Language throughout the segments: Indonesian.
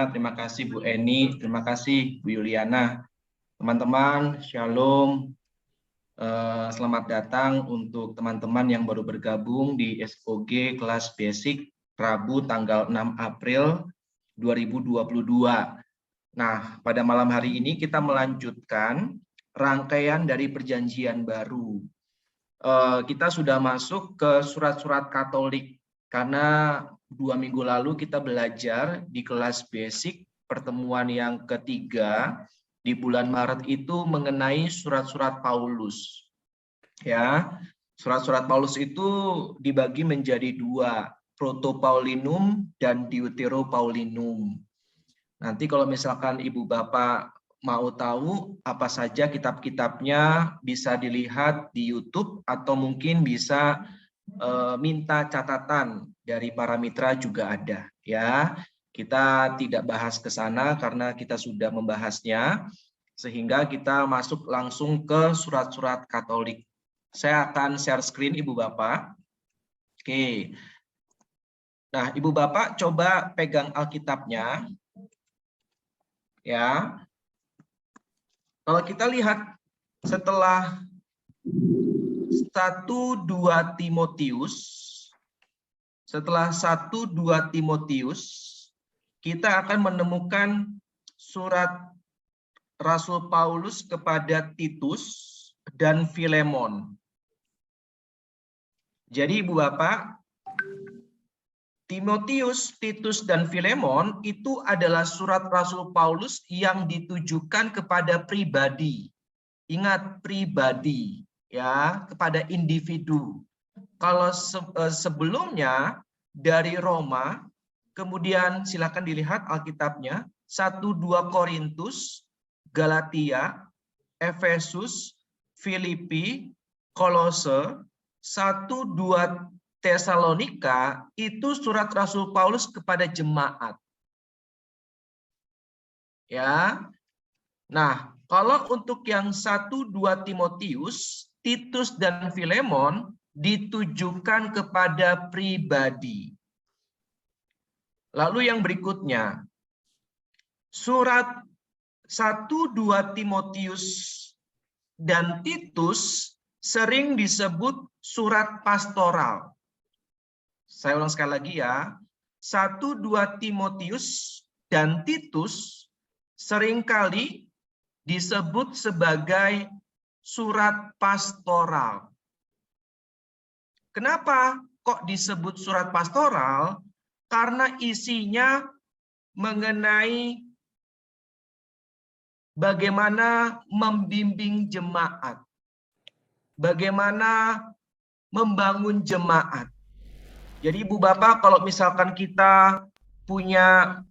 Ya, terima kasih Bu Eni, terima kasih Bu Yuliana. Teman-teman, Shalom. Selamat datang untuk teman-teman yang baru bergabung di SOG kelas basic Rabu tanggal 6 April 2022. Nah, pada malam hari ini kita melanjutkan rangkaian dari perjanjian baru. Kita sudah masuk ke surat-surat Katolik karena 2 minggu lalu kita belajar di kelas basic pertemuan yang ketiga di bulan Maret itu mengenai surat-surat Paulus. Ya, surat-surat Paulus itu dibagi menjadi 2, Proto-Paulinum dan Deutero-Paulinum. Nanti kalau misalkan Ibu Bapak mau tahu apa saja kitab-kitabnya bisa dilihat di YouTube atau mungkin bisa minta catatan dari para mitra juga ada ya. Kita tidak bahas ke sana karena kita sudah membahasnya sehingga kita masuk langsung ke surat-surat Katolik. Saya akan share screen Ibu Bapak. Oke. Nah, Ibu Bapak coba pegang Alkitabnya. Ya. Kalau kita lihat setelah 1-2 Timotius, kita akan menemukan surat Rasul Paulus kepada Titus dan Filemon. Jadi Ibu Bapak, Timotius, Titus, dan Filemon itu adalah surat Rasul Paulus yang ditujukan kepada pribadi. Ingat, pribadi. Ya, kepada individu. Kalau sebelumnya dari Roma, kemudian silakan dilihat Alkitabnya, 1-2 Korintus, Galatia, Efesus, Filipi, Kolose, 1-2 Tesalonika itu surat Rasul Paulus kepada jemaat. Ya. Nah, kalau untuk yang 1-2 Timotius, Titus dan Filemon ditujukan kepada pribadi. Lalu yang berikutnya, surat 1-2 Timotius dan Titus sering disebut surat pastoral. Saya ulang sekali lagi ya, 1-2 Timotius dan Titus seringkali disebut sebagai surat pastoral. Kenapa kok disebut surat pastoral? Karena isinya mengenai bagaimana membimbing jemaat, bagaimana membangun jemaat. Jadi Ibu Bapak, kalau misalkan kita punya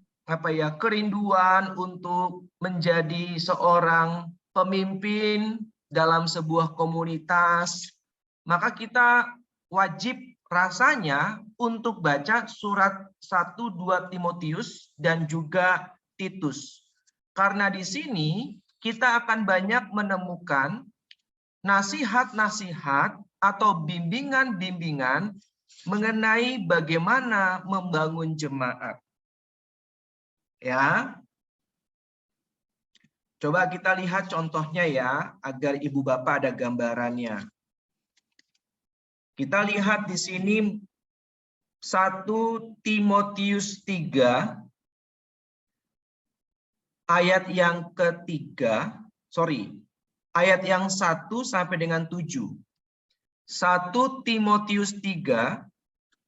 kerinduan untuk menjadi seorang pemimpin dalam sebuah komunitas, maka kita wajib rasanya untuk baca surat 1-2 Timotius dan juga Titus. Karena di sini kita akan banyak menemukan nasihat-nasihat atau bimbingan-bimbingan mengenai bagaimana membangun jemaat. Ya. Coba kita lihat contohnya ya, agar Ibu Bapak ada gambarannya. Kita lihat di sini 1 Timotius 3 ayat yang ketiga, ayat yang 1 sampai dengan 7. 1 Timotius 3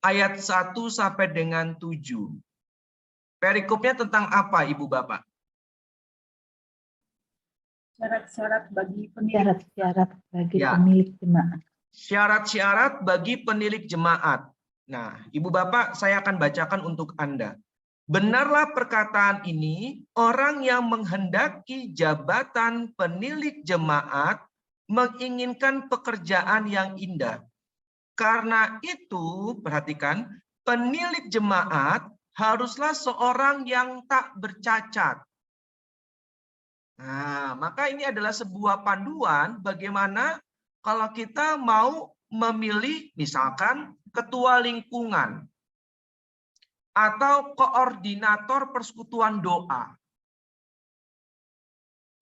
ayat 1 sampai dengan 7. Perikopnya tentang apa, Ibu Bapak? Syarat-syarat bagi pemilik jemaat. Syarat-syarat bagi penilik jemaat. Nah, Ibu Bapak, saya akan bacakan untuk Anda. Benarlah perkataan ini, orang yang menghendaki jabatan penilik jemaat menginginkan pekerjaan yang indah. Karena itu, perhatikan, penilik jemaat haruslah seorang yang tak bercacat. Nah, maka ini adalah sebuah panduan bagaimana kalau kita mau memilih misalkan ketua lingkungan. atau koordinator persekutuan doa.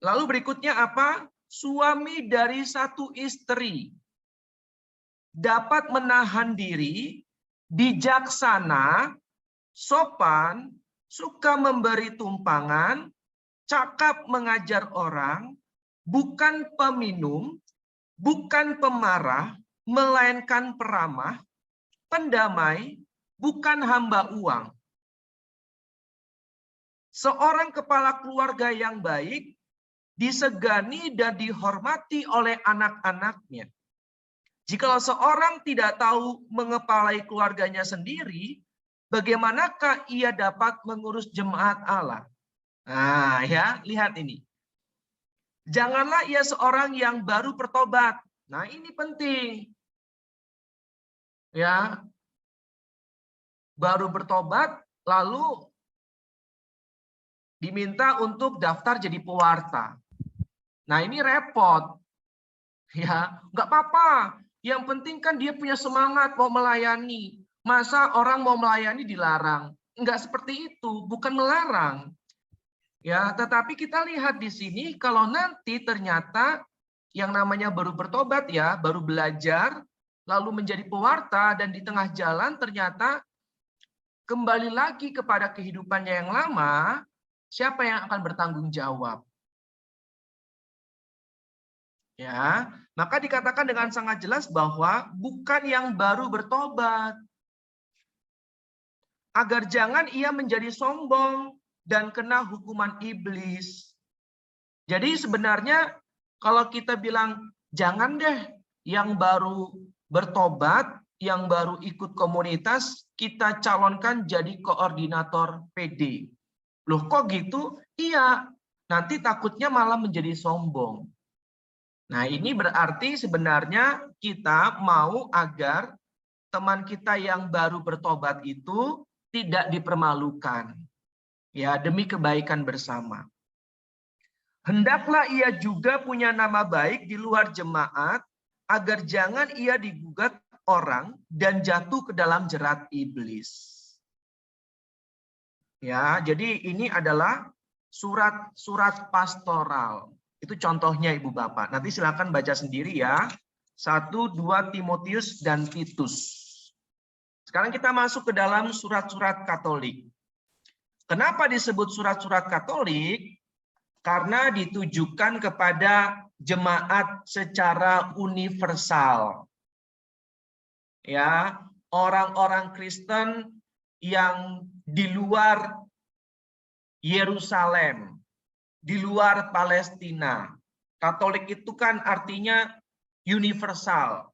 Lalu berikutnya apa? Suami dari satu istri dapat menahan diri, bijaksana, sopan, suka memberi tumpangan, cakap mengajar orang, bukan peminum, bukan pemarah, melainkan peramah, pendamai, bukan hamba uang. Seorang kepala keluarga yang baik disegani dan dihormati oleh anak-anaknya. Jika seorang tidak tahu mengepalai keluarganya sendiri, bagaimanakah ia dapat mengurus jemaat Allah? Nah, ya, lihat ini. Janganlah ia seorang yang baru bertobat. Nah, ini penting. Ya. Baru bertobat lalu diminta untuk daftar jadi pewarta. Nah, ini repot. Ya, nggak apa-apa. Yang penting kan dia punya semangat mau melayani. Masa orang mau melayani dilarang? Enggak seperti itu, bukan melarang. Ya, tetapi kita lihat di sini kalau nanti ternyata yang namanya baru bertobat ya, baru belajar, lalu menjadi pewarta dan di tengah jalan ternyata kembali lagi kepada kehidupannya yang lama, siapa yang akan bertanggung jawab? Ya, maka dikatakan dengan sangat jelas bahwa bukan yang baru bertobat. Agar jangan ia menjadi sombong dan kena hukuman iblis. Jadi sebenarnya kalau kita bilang jangan deh yang baru bertobat, yang baru ikut komunitas, kita calonkan jadi koordinator PD. Loh kok gitu? Iya, nanti takutnya malah menjadi sombong. Nah, ini berarti sebenarnya kita mau agar teman kita yang baru bertobat itu tidak dipermalukan. Ya, demi kebaikan bersama. Hendaklah ia juga punya nama baik di luar jemaat, agar jangan ia digugat orang dan jatuh ke dalam jerat iblis. Ya, jadi ini adalah surat pastoral. Itu contohnya Ibu Bapak. Nanti silakan baca sendiri ya. 1, 2 Timotius dan Titus. Sekarang kita masuk ke dalam surat-surat Katolik. Kenapa disebut surat-surat Katolik? Karena ditujukan kepada jemaat secara universal. Ya, orang-orang Kristen yang di luar Yerusalem, di luar Palestina. Katolik itu kan artinya universal.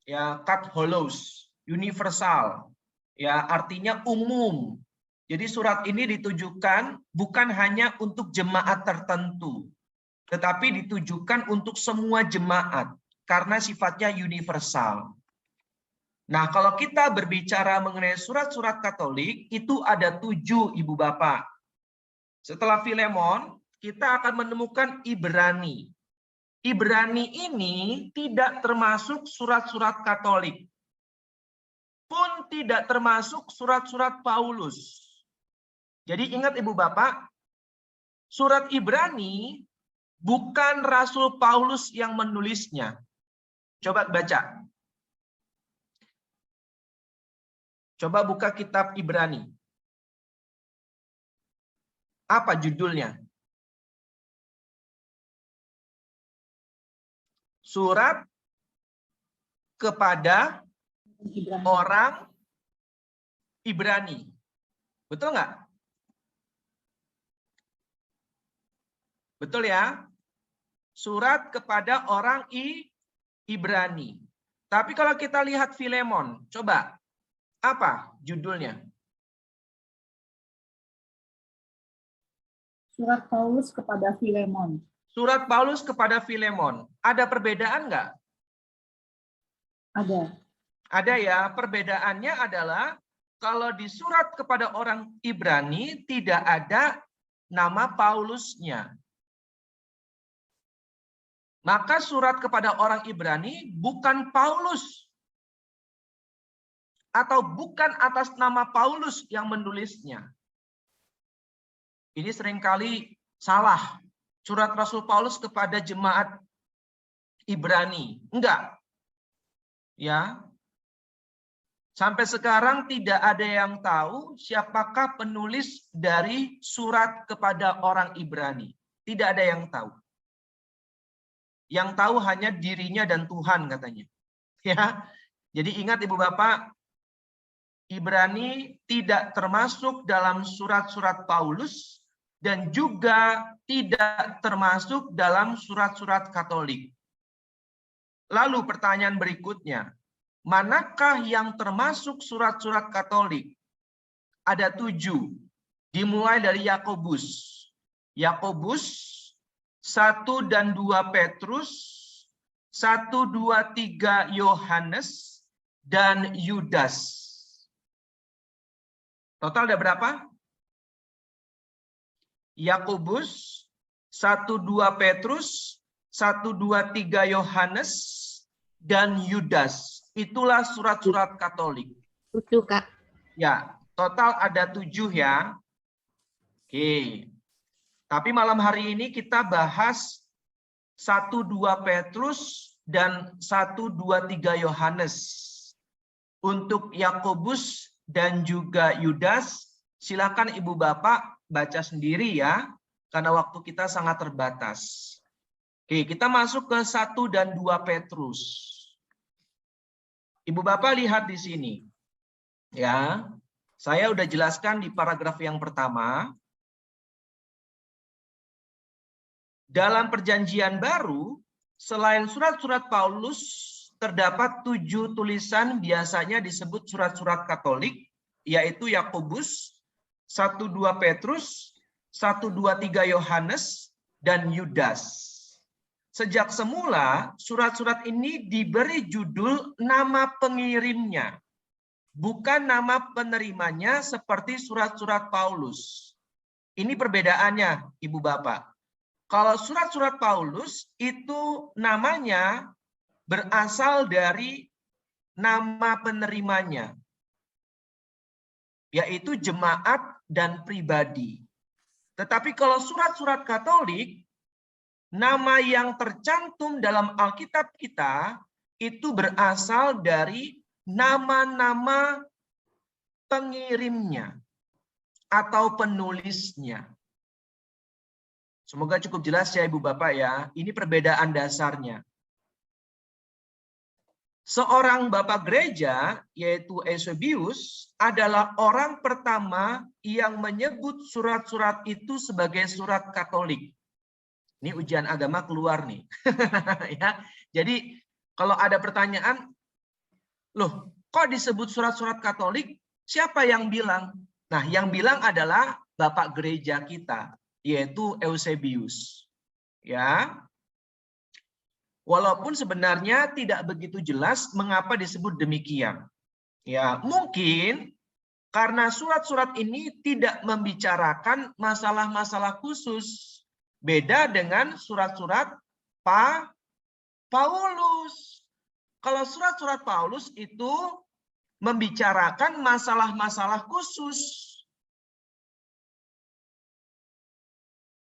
Ya, katholos, universal. Ya, artinya umum. Jadi surat ini ditujukan bukan hanya untuk jemaat tertentu, tetapi ditujukan untuk semua jemaat karena sifatnya universal. Nah, kalau kita berbicara mengenai surat-surat Katolik, itu ada 7, Ibu Bapak. Setelah Filemon, kita akan menemukan Ibrani. Ibrani ini tidak termasuk surat-surat Katolik, pun tidak termasuk surat-surat Paulus. Jadi ingat Ibu Bapak, surat Ibrani bukan Rasul Paulus yang menulisnya. Coba baca. Coba buka kitab Ibrani. Apa judulnya? Surat kepada orang Ibrani. Betul nggak? Betul ya? Surat kepada orang Ibrani. Tapi kalau kita lihat Filemon, coba. Apa judulnya? Surat Paulus kepada Filemon. Surat Paulus kepada Filemon. Ada perbedaan nggak? Ada. Ada ya. Perbedaannya adalah kalau di surat kepada orang Ibrani tidak ada nama Paulusnya. Maka surat kepada orang Ibrani bukan Paulus. atau bukan atas nama Paulus yang menulisnya. Ini seringkali salah. Surat Rasul Paulus kepada jemaat Ibrani. Enggak. Ya. Sampai sekarang tidak ada yang tahu siapakah penulis dari surat kepada orang Ibrani. Tidak ada yang tahu. Yang tahu hanya dirinya dan Tuhan katanya. Ya. Jadi ingat Ibu Bapak, Ibrani tidak termasuk dalam surat-surat Paulus dan juga tidak termasuk dalam surat-surat Katolik. Lalu pertanyaan berikutnya, manakah yang termasuk surat-surat Katolik? Ada 7, dimulai dari Yakobus. Yakobus, 1 dan 2 Petrus, 1, 2, 3 Yohanes, dan Yudas. Total ada berapa? Yakobus, 1, 2 Petrus, 1, 2, 3 Yohanes, dan Yudas. Itulah surat-surat Katolik. 7, Kak. Ya, total ada 7 ya. Oke. Tapi malam hari ini kita bahas 1, 2 Petrus dan 1, 2, 3 Yohanes. Untuk Yakobus dan juga Yudas, silakan Ibu Bapak baca sendiri ya, karena waktu kita sangat terbatas. Oke, kita masuk ke 1 dan 2 Petrus. Ibu Bapak lihat di sini. Ya, saya udah jelaskan di paragraf yang pertama. Dalam Perjanjian Baru, selain surat-surat Paulus, terdapat 7 tulisan biasanya disebut surat-surat Katolik, yaitu Yakobus, 1, 2 Petrus, 1, 2, 3 Yohanes, dan Yudas. Sejak semula, surat-surat ini diberi judul nama pengirimnya, bukan nama penerimanya seperti surat-surat Paulus. Ini perbedaannya, Ibu Bapak. Kalau surat-surat Paulus itu namanya berasal dari nama penerimanya, yaitu jemaat dan pribadi. Tetapi kalau surat-surat Katolik, nama yang tercantum dalam Alkitab kita itu berasal dari nama-nama pengirimnya atau penulisnya. Semoga cukup jelas ya Ibu Bapak ya. Ini perbedaan dasarnya. Seorang bapak gereja, yaitu Eusebius, adalah orang pertama yang menyebut surat-surat itu sebagai surat Katolik. Ini ujian agama keluar nih. Ya. Jadi kalau ada pertanyaan, loh kok disebut surat-surat Katolik? Siapa yang bilang? Nah, yang bilang adalah bapak gereja kita, yaitu Eusebius. Ya. Walaupun sebenarnya tidak begitu jelas mengapa disebut demikian. Ya, mungkin karena surat-surat ini tidak membicarakan masalah-masalah khusus. Beda dengan surat-surat Paulus. Kalau surat-surat Paulus itu membicarakan masalah-masalah khusus.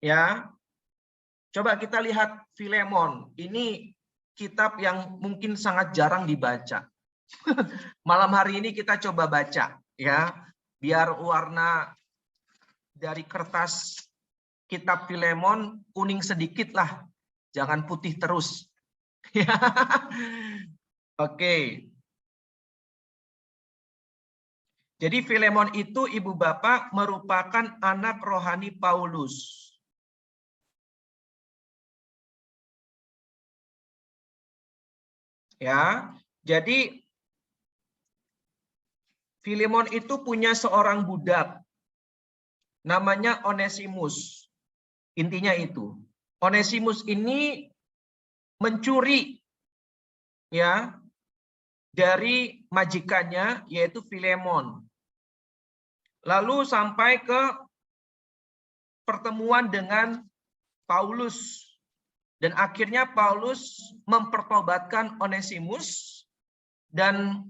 Ya. Coba kita lihat Filemon. Ini kitab yang mungkin sangat jarang dibaca. Malam hari ini kita coba baca ya, biar warna dari kertas kitab Filemon kuning sedikit lah, jangan putih terus. Oke. Jadi Filemon itu Ibu Bapak merupakan anak rohani Paulus. Ya, jadi Filemon itu punya seorang budak, namanya Onesimus. Intinya itu, Onesimus ini mencuri, ya, dari majikannya, yaitu Filemon. Lalu sampai ke pertemuan dengan Paulus. Dan akhirnya Paulus mempertobatkan Onesimus dan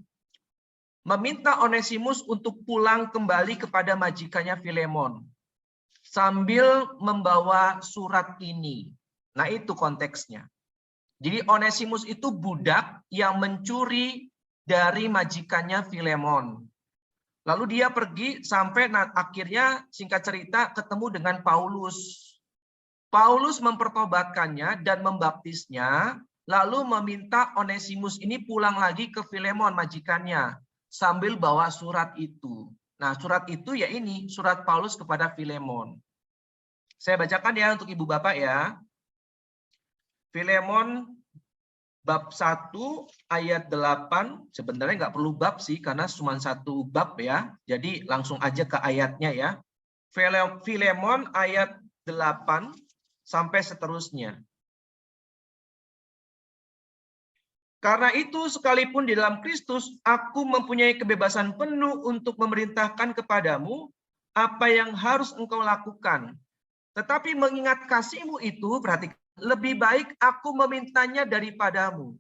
meminta Onesimus untuk pulang kembali kepada majikannya Filemon sambil membawa surat ini. Nah, itu konteksnya. Jadi Onesimus itu budak yang mencuri dari majikannya Filemon. Lalu dia pergi sampai akhirnya singkat cerita ketemu dengan Paulus. Paulus mempertobatkannya dan membaptisnya, lalu meminta Onesimus ini pulang lagi ke Filemon majikannya sambil bawa surat itu. Nah, surat itu ya ini, surat Paulus kepada Filemon. Saya bacakan ya untuk Ibu Bapak ya. Filemon bab 1 ayat 8, sebenarnya nggak perlu bab sih karena cuma satu bab ya. Jadi langsung aja ke ayatnya ya. Filemon ayat 8 sampai seterusnya. Karena itu sekalipun di dalam Kristus aku mempunyai kebebasan penuh untuk memerintahkan kepadamu apa yang harus engkau lakukan. Tetapi mengingat kasihmu itu, perhatikan, lebih baik aku memintanya daripadamu.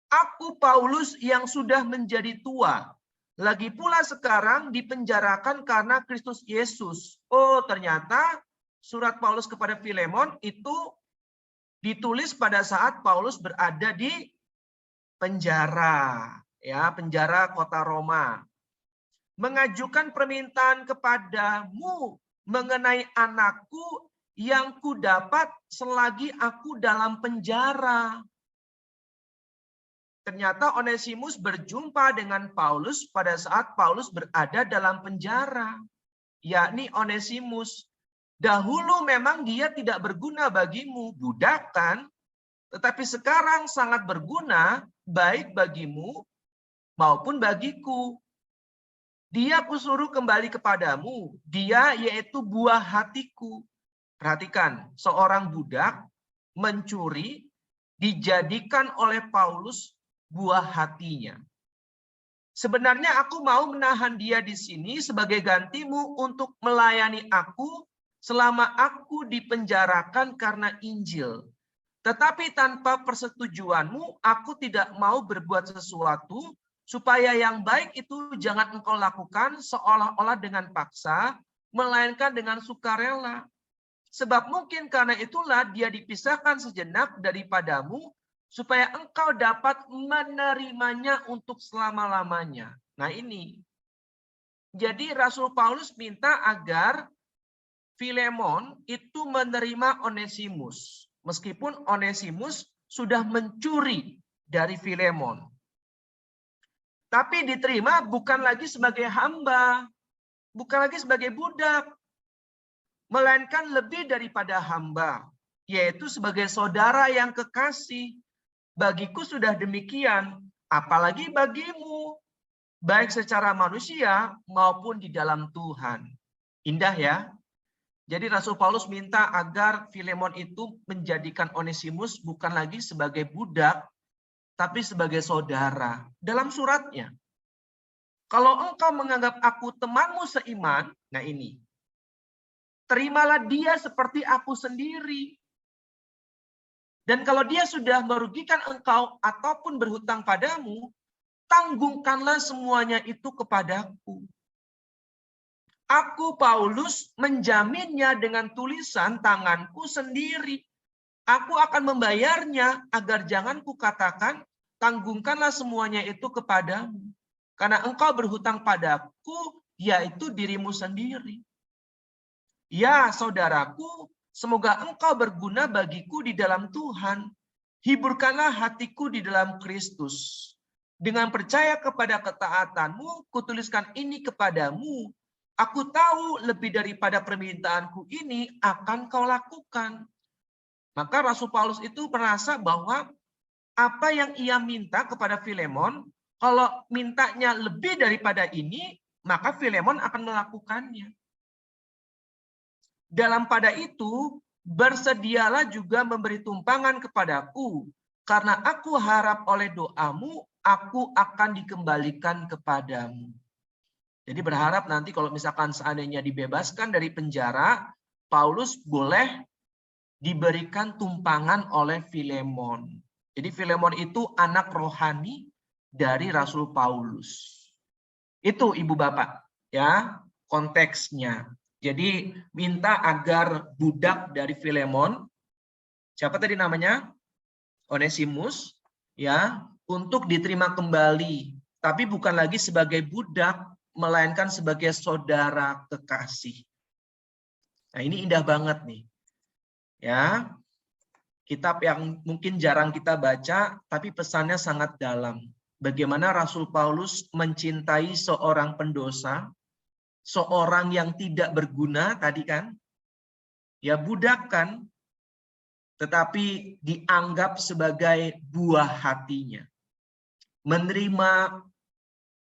Aku Paulus yang sudah menjadi tua, lagi pula sekarang dipenjarakan karena Kristus Yesus. Oh, ternyata surat Paulus kepada Filemon itu ditulis pada saat Paulus berada di penjara, ya, penjara kota Roma. Mengajukan permintaan kepadamu mengenai anakku yang kudapat selagi aku dalam penjara. Ternyata Onesimus berjumpa dengan Paulus pada saat Paulus berada dalam penjara, yakni Onesimus. Dahulu memang dia tidak berguna bagimu, budak kan? Tetapi sekarang sangat berguna baik bagimu maupun bagiku. Dia kusuruh kembali kepadamu, dia yaitu buah hatiku. Perhatikan, seorang budak mencuri dijadikan oleh Paulus buah hatinya. Sebenarnya aku mau menahan dia di sini sebagai gantimu untuk melayani aku selama aku dipenjarakan karena Injil. Tetapi tanpa persetujuanmu, aku tidak mau berbuat sesuatu supaya yang baik itu jangan engkau lakukan seolah-olah dengan paksa, melainkan dengan sukarela. Sebab mungkin karena itulah dia dipisahkan sejenak daripadamu, supaya engkau dapat menerimanya untuk selama-lamanya. Nah ini. Jadi Rasul Paulus minta agar Filemon itu menerima Onesimus. Meskipun Onesimus sudah mencuri dari Filemon. Tapi diterima bukan lagi sebagai hamba. Bukan lagi sebagai budak. Melainkan lebih daripada hamba, yaitu sebagai saudara yang kekasih. Bagiku sudah demikian, apalagi bagimu, baik secara manusia maupun di dalam Tuhan. Indah ya. Jadi Rasul Paulus minta agar Filemon itu menjadikan Onesimus bukan lagi sebagai budak, tapi sebagai saudara. Dalam suratnya, kalau engkau menganggap aku temanmu seiman, nah ini, terimalah dia seperti aku sendiri. Dan kalau dia sudah merugikan engkau ataupun berhutang padamu, tanggungkanlah semuanya itu kepadaku. Aku Paulus menjaminnya dengan tulisan tanganku sendiri. Aku akan membayarnya agar jangan kukatakan, tanggungkanlah semuanya itu kepadamu. Karena engkau berhutang padaku, yaitu dirimu sendiri. Ya saudaraku, semoga engkau berguna bagiku di dalam Tuhan. Hiburkanlah hatiku di dalam Kristus. Dengan percaya kepada ketaatanmu, kutuliskan ini kepadamu. Aku tahu lebih daripada permintaanku ini akan kau lakukan. Maka Rasul Paulus itu merasa bahwa apa yang ia minta kepada Filemon, kalau mintanya lebih daripada ini, maka Filemon akan melakukannya. Dalam pada itu, bersedialah juga memberi tumpangan kepadaku, karena aku harap oleh doamu, aku akan dikembalikan kepadamu. Jadi berharap nanti kalau misalkan seandainya dibebaskan dari penjara, Paulus boleh diberikan tumpangan oleh Filemon. Jadi Filemon itu anak rohani dari Rasul Paulus. Itu Ibu Bapak, ya, konteksnya. Jadi minta agar budak dari Filemon, siapa tadi namanya? Onesimus, ya, untuk diterima kembali, tapi bukan lagi sebagai budak, melainkan sebagai saudara kekasih. Nah, ini indah banget nih. Ya, kitab yang mungkin jarang kita baca, tapi pesannya sangat dalam. Bagaimana Rasul Paulus mencintai seorang pendosa, seorang yang tidak berguna tadi kan, ya budak kan, tetapi dianggap sebagai buah hatinya. Menerima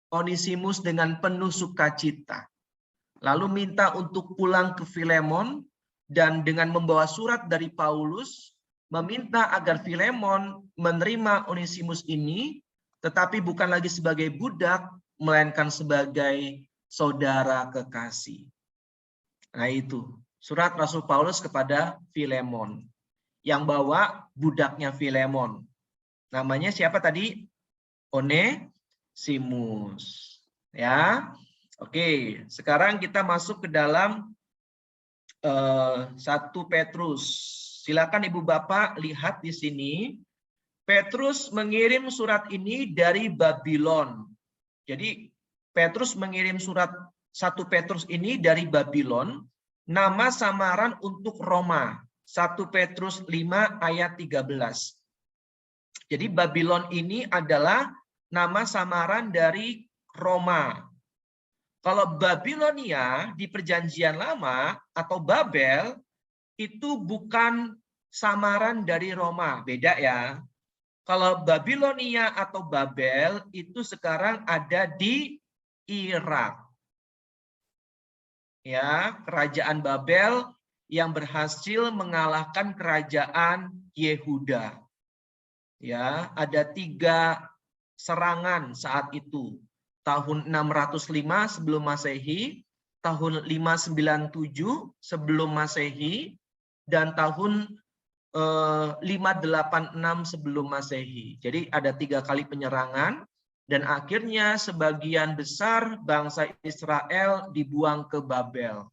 Onesimus dengan penuh sukacita. Lalu minta untuk pulang ke Filemon, dan dengan membawa surat dari Paulus, meminta agar Filemon menerima Onesimus ini, tetapi bukan lagi sebagai budak, melainkan sebagai saudara kekasih. Nah itu, surat Rasul Paulus kepada Filemon. Yang bawa budaknya Filemon. Namanya siapa tadi? Onesimus. Ya, oke. Sekarang kita masuk ke dalam 1 Petrus. Silakan Ibu Bapak lihat di sini. Petrus mengirim surat ini dari Babylon. Jadi Petrus mengirim surat 1 Petrus ini dari Babylon. Nama samaran untuk Roma. 1 Petrus 5 ayat 13. Jadi Babylon ini adalah nama samaran dari Roma. Kalau Babilonia di Perjanjian Lama atau Babel itu bukan samaran dari Roma, beda ya. Kalau Babilonia atau Babel itu sekarang ada di Irak. Ya, kerajaan Babel yang berhasil mengalahkan kerajaan Yehuda. Ya, ada 3 serangan saat itu. Tahun 605 sebelum Masehi, tahun 597 sebelum Masehi, dan tahun 586 sebelum Masehi. Jadi ada 3 kali penyerangan, dan akhirnya sebagian besar bangsa Israel dibuang ke Babel.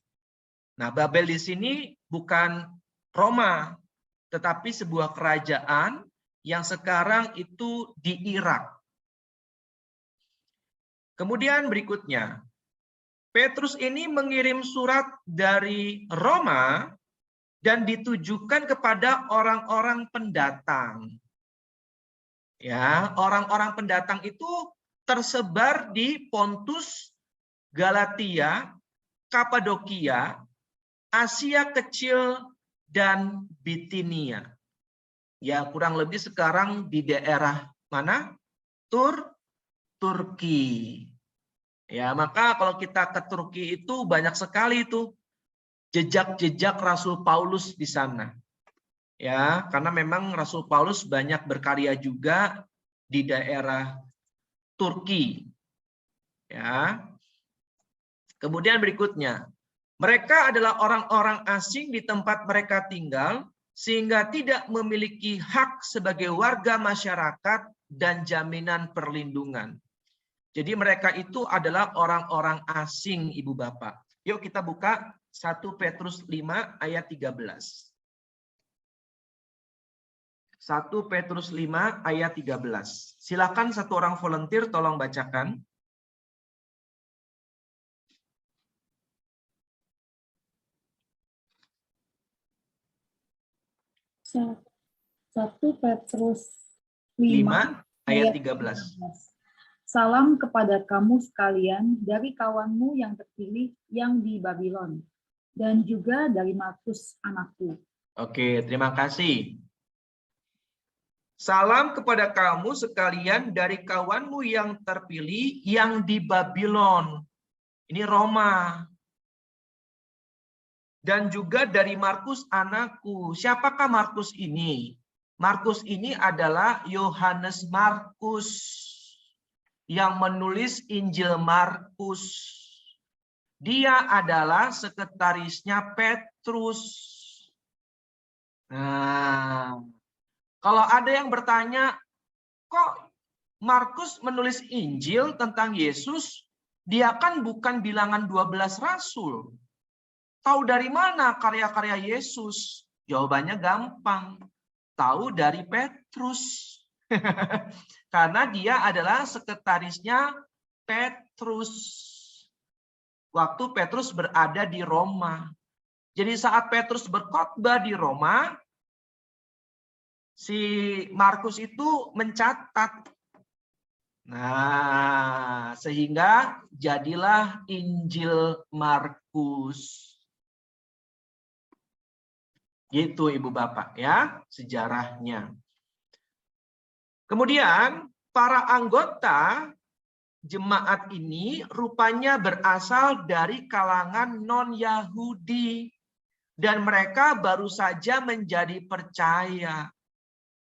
Nah, Babel di sini bukan Roma, tetapi sebuah kerajaan yang sekarang itu di Irak. Kemudian berikutnya, Petrus ini mengirim surat dari Roma dan ditujukan kepada orang-orang pendatang. Ya, orang-orang pendatang itu tersebar di Pontus, Galatia, Kapadokia, Asia Kecil, dan Bitinia. Ya, kurang lebih sekarang di daerah mana? Turki. Ya, maka kalau kita ke Turki itu banyak sekali itu jejak-jejak Rasul Paulus di sana. Ya, karena memang Rasul Paulus banyak berkarya juga di daerah Turki. Ya. Kemudian berikutnya, mereka adalah orang-orang asing di tempat mereka tinggal sehingga tidak memiliki hak sebagai warga masyarakat dan jaminan perlindungan. Jadi mereka itu adalah orang-orang asing, Ibu Bapak. Yuk kita buka 1 Petrus 5 ayat 13. 1 Petrus 5 ayat 13. Silakan satu orang volunteer tolong bacakan. Satu Petrus 5 ayat 13. Salam kepada kamu sekalian dari kawanmu yang terpilih yang di Babylon, dan juga dari Markus anakku. Oke, terima kasih. Salam kepada kamu sekalian dari kawanmu yang terpilih yang di Babylon. Ini Roma. Dan juga dari Markus anakku. Siapakah Markus ini? Markus ini adalah Yohanes Markus yang menulis Injil Markus. Dia adalah sekretarisnya Petrus. Nah, kalau ada yang bertanya, kok Markus menulis Injil tentang Yesus, Dia kan bukan bilangan 12 rasul. Tahu dari mana karya-karya Yesus? Jawabannya gampang. Tahu dari Petrus. Karena dia adalah sekretarisnya Petrus. Waktu Petrus berada di Roma. Jadi saat Petrus berkhotbah di Roma, si Markus itu mencatat. Nah, sehingga jadilah Injil Markus. Gitu Ibu Bapak ya, sejarahnya. Kemudian para anggota jemaat ini rupanya berasal dari kalangan non-Yahudi. Dan mereka baru saja menjadi percaya.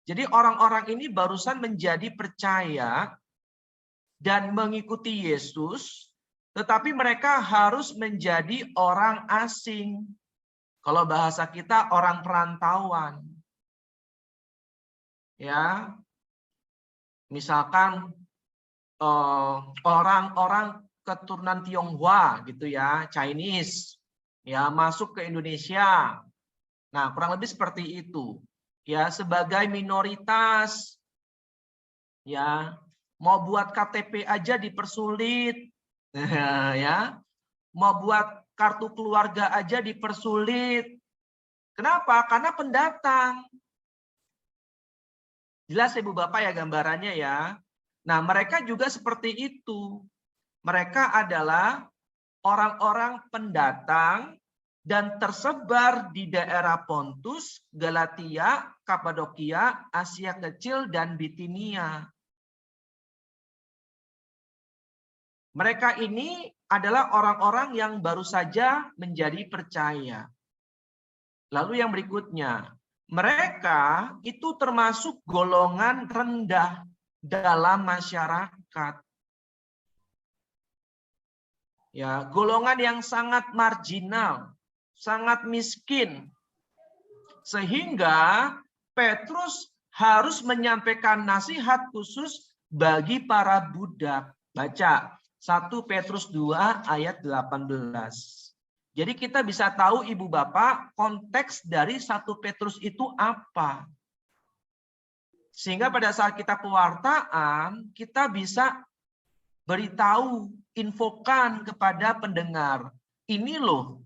Jadi orang-orang ini barusan menjadi percaya dan mengikuti Yesus, tetapi mereka harus menjadi orang asing. Kalau bahasa kita orang perantauan. Ya. Misalkan orang-orang keturunan Tionghoa gitu ya, Chinese, ya masuk ke Indonesia. Nah, kurang lebih seperti itu. Ya, sebagai minoritas, ya mau buat KTP aja dipersulit, ya mau buat kartu keluarga aja dipersulit. Kenapa? Karena pendatang. Jelas Ibu Bapak ya gambarannya ya. Nah, mereka juga seperti itu. Mereka adalah orang-orang pendatang dan tersebar di daerah Pontus, Galatia, Kapadokia, Asia Kecil, dan Bitinia. Mereka ini adalah orang-orang yang baru saja menjadi percaya. Lalu yang berikutnya, mereka itu termasuk golongan rendah dalam masyarakat. Ya, golongan yang sangat marginal, sangat miskin. Sehingga Petrus harus menyampaikan nasihat khusus bagi para budak. Baca 1 Petrus 2 ayat 18. Jadi kita bisa tahu Ibu Bapak konteks dari 1 Petrus itu apa. Sehingga pada saat kita pewartaan, kita bisa beritahu, infokan kepada pendengar. Ini loh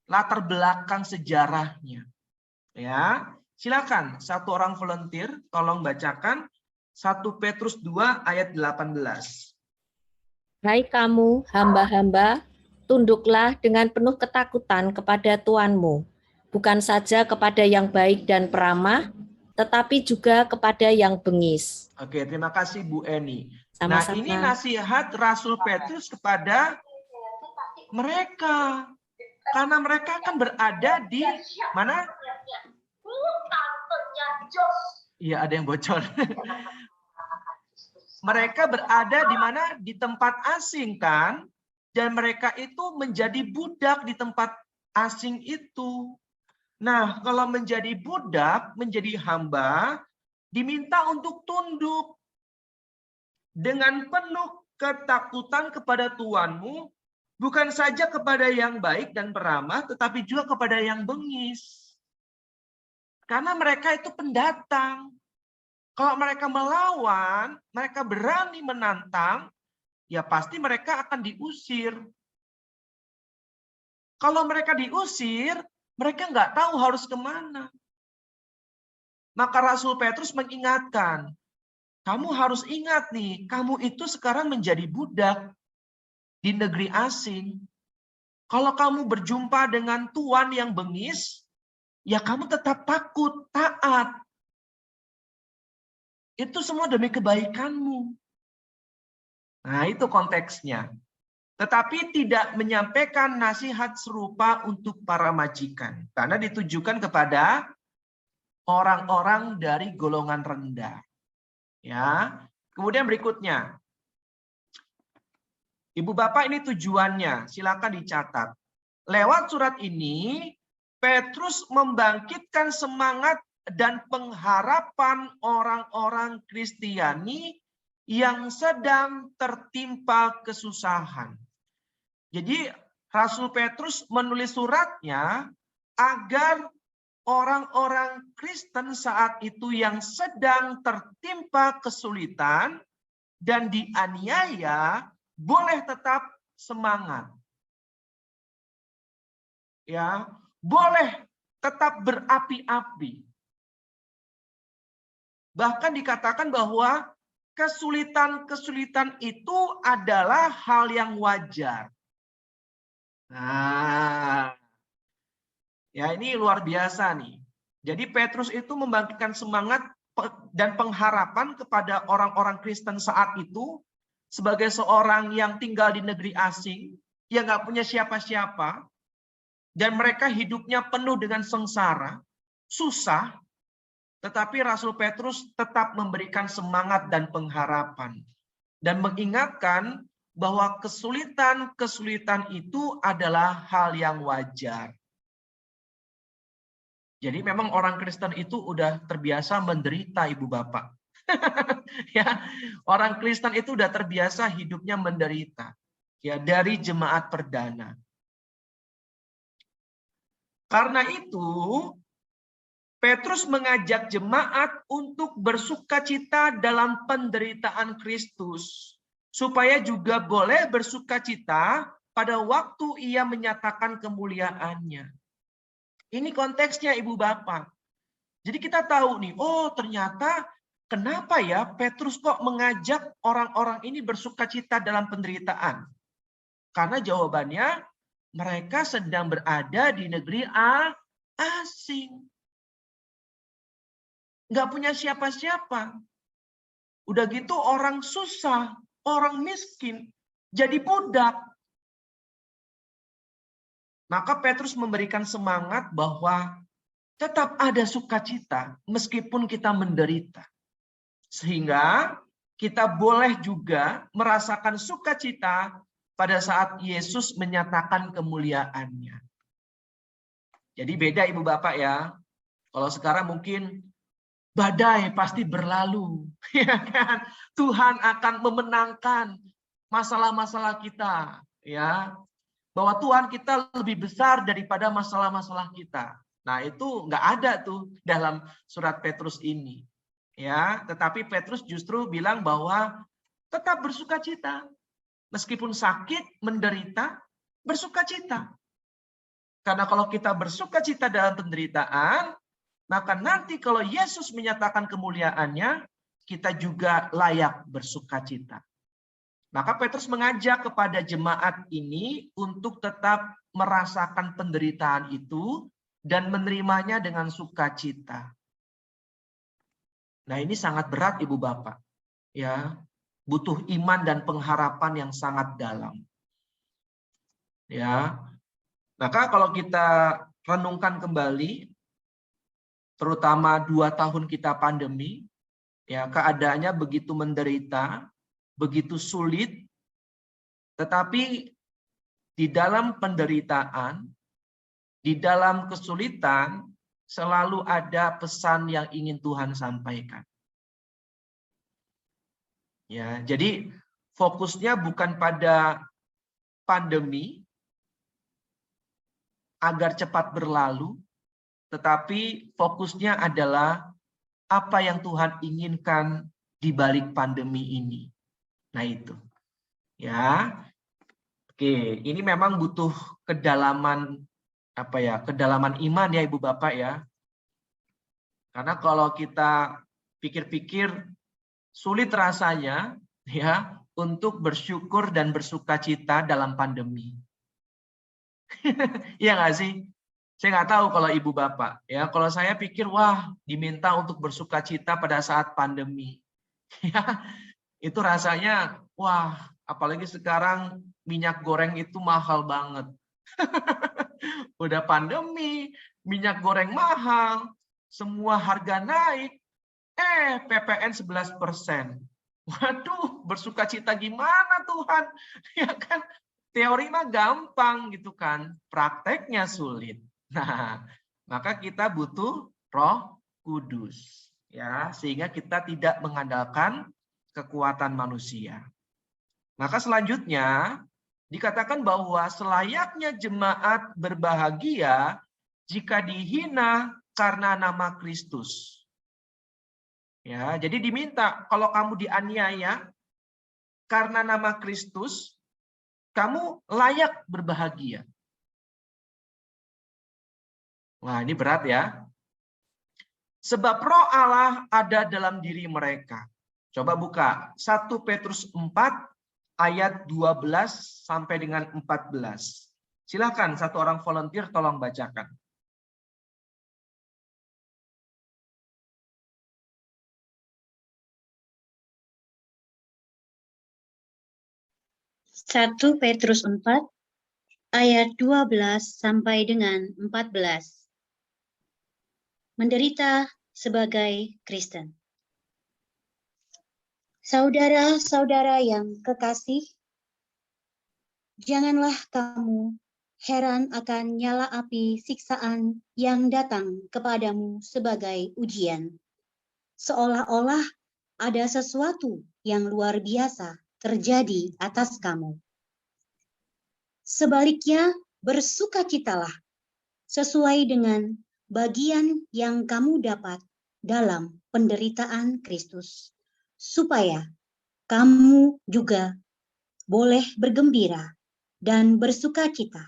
latar belakang sejarahnya. Ya, silakan satu orang volunteer tolong bacakan 1 Petrus 2 ayat 18. Hai kamu, hamba-hamba, tunduklah dengan penuh ketakutan kepada Tuanmu, bukan saja kepada yang baik dan peramah, tetapi juga kepada yang bengis. Oke, terima kasih Bu Eni. Sama-sama. Nah, ini nasihat Rasul Petrus kepada mereka. Karena mereka akan berada di mana? Iya, ada yang bocor. Mereka berada di mana? Di tempat asing kan? Dan mereka itu menjadi budak di tempat asing itu. Nah, kalau menjadi budak, menjadi hamba, diminta untuk tunduk dengan penuh ketakutan kepada Tuanmu, bukan saja kepada yang baik dan peramah, tetapi juga kepada yang bengis. Karena mereka itu pendatang. Kalau mereka melawan, mereka berani menantang, ya pasti mereka akan diusir. Kalau mereka diusir, mereka nggak tahu harus kemana. Maka Rasul Petrus mengingatkan, kamu harus ingat nih, kamu itu sekarang menjadi budak di negeri asing. Kalau kamu berjumpa dengan Tuan yang bengis, ya kamu tetap takut, taat. Itu semua demi kebaikanmu. Nah, itu konteksnya. Tetapi tidak menyampaikan nasihat serupa untuk para majikan. Karena ditujukan kepada orang-orang dari golongan rendah. Ya. Kemudian berikutnya. Ibu Bapak, ini tujuannya. Silakan dicatat. Lewat surat ini, Petrus membangkitkan semangat dan pengharapan orang-orang Kristiani yang sedang tertimpa kesusahan. Jadi Rasul Petrus menulis suratnya agar orang-orang Kristen saat itu yang sedang tertimpa kesulitan dan dianiaya boleh tetap semangat. Ya, boleh tetap berapi-api. Bahkan dikatakan bahwa kesulitan-kesulitan itu adalah hal yang wajar. Nah, ya ini luar biasa nih. Jadi Petrus itu membangkitkan semangat dan pengharapan kepada orang-orang Kristen saat itu sebagai seorang yang tinggal di negeri asing, yang nggak punya siapa-siapa, dan mereka hidupnya penuh dengan sengsara, susah, tetapi Rasul Petrus tetap memberikan semangat dan pengharapan dan mengingatkan bahwa kesulitan-kesulitan itu adalah hal yang wajar. Jadi memang orang Kristen itu udah terbiasa menderita, Ibu Bapak. Ya, orang Kristen itu udah terbiasa hidupnya menderita. Ya, dari jemaat perdana. Karena itu, Petrus mengajak jemaat untuk bersukacita dalam penderitaan Kristus, supaya juga boleh bersukacita pada waktu ia menyatakan kemuliaannya. Ini konteksnya, Ibu Bapak. Jadi kita tahu nih, oh ternyata kenapa ya Petrus kok mengajak orang-orang ini bersukacita dalam penderitaan? Karena jawabannya mereka sedang berada di negeri asing. Nggak punya siapa-siapa. Udah gitu orang susah, orang miskin, jadi budak. Maka Petrus memberikan semangat bahwa tetap ada sukacita meskipun kita menderita. Sehingga kita boleh juga merasakan sukacita pada saat Yesus menyatakan kemuliaannya. Jadi beda Ibu Bapak ya. Kalau sekarang mungkin badai pasti berlalu, ya kan? Tuhan akan memenangkan masalah-masalah kita, ya. Bahwa Tuhan kita lebih besar daripada masalah-masalah kita. Nah, itu nggak ada tuh dalam surat Petrus ini. Ya, tetapi Petrus justru bilang bahwa tetap bersukacita. Meskipun sakit, menderita, bersukacita. Karena kalau kita bersukacita dalam penderitaan, maka nanti kalau Yesus menyatakan kemuliaannya, kita juga layak bersukacita. Maka Petrus mengajak kepada jemaat ini untuk tetap merasakan penderitaan itu dan menerimanya dengan sukacita. Nah, ini sangat berat Ibu Bapak. Ya, butuh iman dan pengharapan yang sangat dalam. Ya. Maka kalau kita renungkan kembali, terutama 2 tahun kita pandemi, ya keadaannya begitu menderita, begitu sulit, tetapi di dalam penderitaan, di dalam kesulitan, selalu ada pesan yang ingin Tuhan sampaikan. Ya, jadi fokusnya bukan pada pandemi agar cepat berlalu, tetapi fokusnya adalah apa yang Tuhan inginkan di balik pandemi ini. Nah itu, ya, oke. Ini memang butuh kedalaman kedalaman iman ya Ibu Bapak ya. Karena kalau kita pikir-pikir sulit rasanya ya untuk bersyukur dan bersukacita dalam pandemi. Iya nggak sih? Saya nggak tahu kalau Ibu Bapak ya. Kalau saya pikir wah diminta untuk bersukacita pada saat pandemi. Ya. Itu rasanya, wah, apalagi sekarang minyak goreng itu mahal banget. Udah pandemi, minyak goreng mahal, semua harga naik, PPN 11%. Waduh, bersukacita gimana Tuhan? Ya kan, teori mah gampang gitu kan, prakteknya sulit. Nah, maka kita butuh Roh Kudus, ya, sehingga kita tidak mengandalkan kekuatan manusia. Maka selanjutnya dikatakan bahwa selayaknya jemaat berbahagia jika dihina karena nama Kristus. Ya, jadi diminta kalau kamu dianiaya karena nama Kristus, kamu layak berbahagia. Wah, ini berat ya. Sebab Roh Allah ada dalam diri mereka. Coba buka 1 Petrus 4 ayat 12 sampai dengan 14. Silakan satu orang volunteer tolong bacakan. Satu Petrus 4 ayat 12 sampai dengan 14. Menderita sebagai Kristen. Saudara-saudara yang kekasih, janganlah kamu heran akan nyala api siksaan yang datang kepadamu sebagai ujian, seolah-olah ada sesuatu yang luar biasa terjadi atas kamu. Sebaliknya, bersukacitalah sesuai dengan bagian yang kamu dapat dalam penderitaan Kristus, supaya kamu juga boleh bergembira dan bersukacita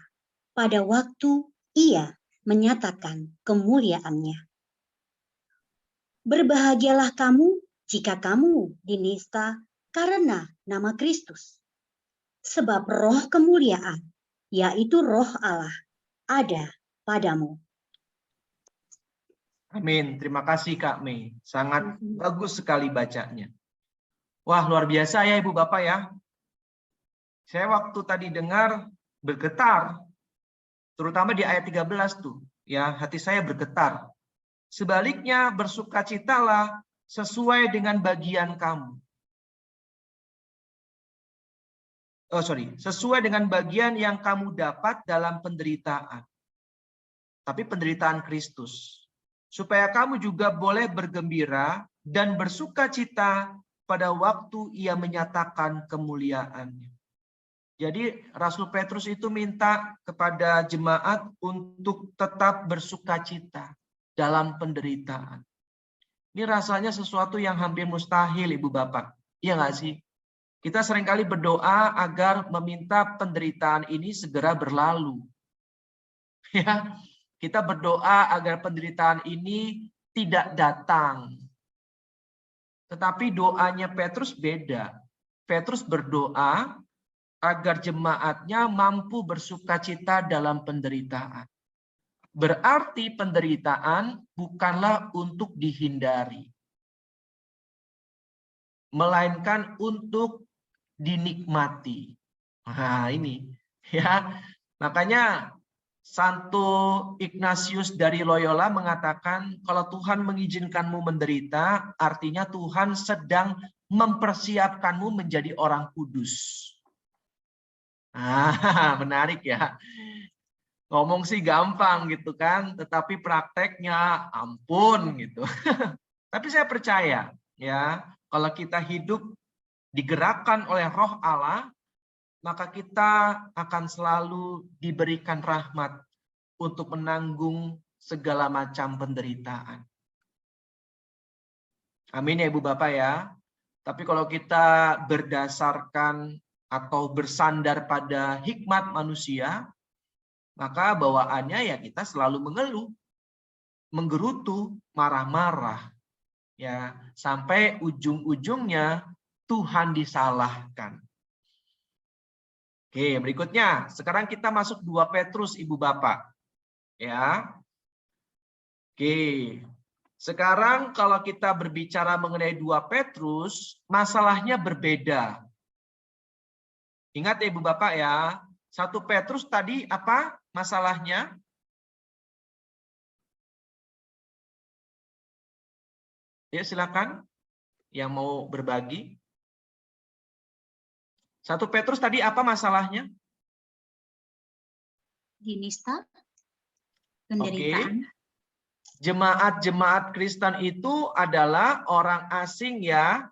pada waktu Ia menyatakan kemuliaannya. Berbahagialah kamu jika kamu dinista karena nama Kristus, sebab roh kemuliaan, yaitu roh Allah, ada padamu. Amin. Terima kasih Kak Mei. Sangat bagus sekali bacanya. Wah, luar biasa ya Ibu Bapak ya. Saya waktu tadi dengar bergetar. Terutama di ayat 13 tuh. Ya, hati saya bergetar. Sebaliknya bersukacitalah sesuai dengan bagian kamu. Sesuai dengan bagian yang kamu dapat dalam penderitaan. Tapi penderitaan Kristus. Supaya kamu juga boleh bergembira dan bersukacita pada waktu Ia menyatakan kemuliaannya. Jadi Rasul Petrus itu minta kepada jemaat untuk tetap bersukacita dalam penderitaan. Ini rasanya sesuatu yang hampir mustahil, Ibu Bapak. Iya nggak sih? Kita seringkali berdoa agar meminta penderitaan ini segera berlalu. Ya. Kita berdoa agar penderitaan ini tidak datang. Tetapi doanya Petrus beda. Petrus berdoa agar jemaatnya mampu bersukacita dalam penderitaan. Berarti penderitaan bukanlah untuk dihindari, melainkan untuk dinikmati. Nah, ini ya. Makanya Santo Ignatius dari Loyola mengatakan, kalau Tuhan mengizinkanmu menderita, artinya Tuhan sedang mempersiapkanmu menjadi orang kudus. Menarik ya. Ngomong sih gampang gitu kan, tetapi prakteknya ampun gitu. Tapi saya percaya ya, kalau kita hidup digerakkan oleh Roh Allah, maka kita akan selalu diberikan rahmat untuk menanggung segala macam penderitaan. Amin ya Ibu Bapak ya. Tapi kalau kita berdasarkan atau bersandar pada hikmat manusia, maka bawaannya ya kita selalu mengeluh, menggerutu, marah-marah. Ya, sampai ujung-ujungnya Tuhan disalahkan. Oke, berikutnya. Sekarang kita masuk 2 Petrus, Ibu Bapak. Ya. Oke. Sekarang kalau kita berbicara mengenai 2 Petrus, masalahnya berbeda. Ingat ya Ibu Bapak ya, 1 Petrus tadi apa masalahnya? Ya, silakan yang mau berbagi. 1 Petrus tadi apa masalahnya? Dinista, penderitaan. Oke. Jemaat-jemaat Kristen itu adalah orang asing ya,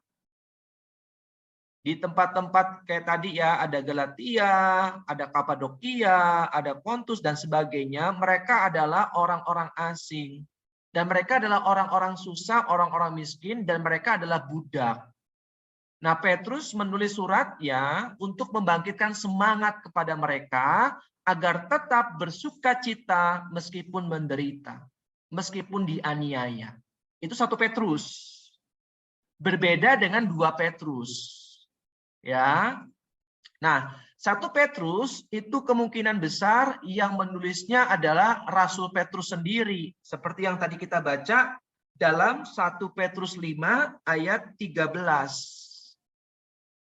Di tempat-tempat kayak tadi ya, ada Galatia, ada Kapadokia, ada Pontus dan sebagainya, mereka adalah orang-orang asing. Dan mereka adalah orang-orang susah, orang-orang miskin, dan mereka adalah budak. Nah, Petrus menulis surat ya untuk membangkitkan semangat kepada mereka agar tetap bersukacita meskipun menderita, meskipun dianiaya. Itu 1 Petrus. Berbeda dengan 2 Petrus. Ya. Nah, 1 Petrus itu kemungkinan besar yang menulisnya adalah Rasul Petrus sendiri. Seperti yang tadi kita baca dalam 1 Petrus 5 ayat 13.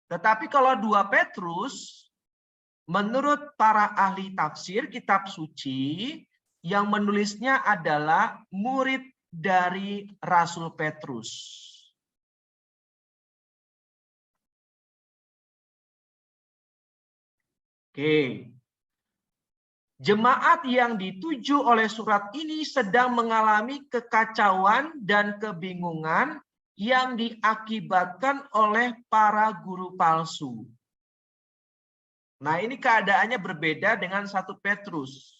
Tetapi kalau 2 Petrus, menurut para ahli tafsir kitab suci, yang menulisnya adalah murid dari Rasul Petrus. Oke. Jemaat yang dituju oleh surat ini sedang mengalami kekacauan dan kebingungan yang diakibatkan oleh para guru palsu. Nah, ini keadaannya berbeda dengan 1 Petrus.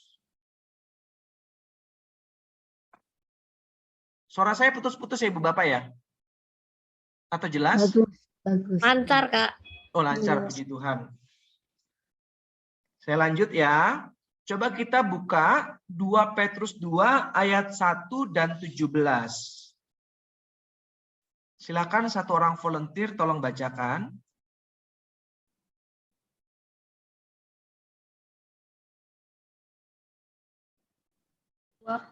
Suara saya putus-putus ya Ibu Bapak ya? Atau jelas? Bagus. Lancar, Kak. Oh, lancar, puji Tuhan. Saya lanjut ya. Coba kita buka 2 Petrus 2 ayat 1 dan 17. Silakan satu orang volunteer tolong bacakan.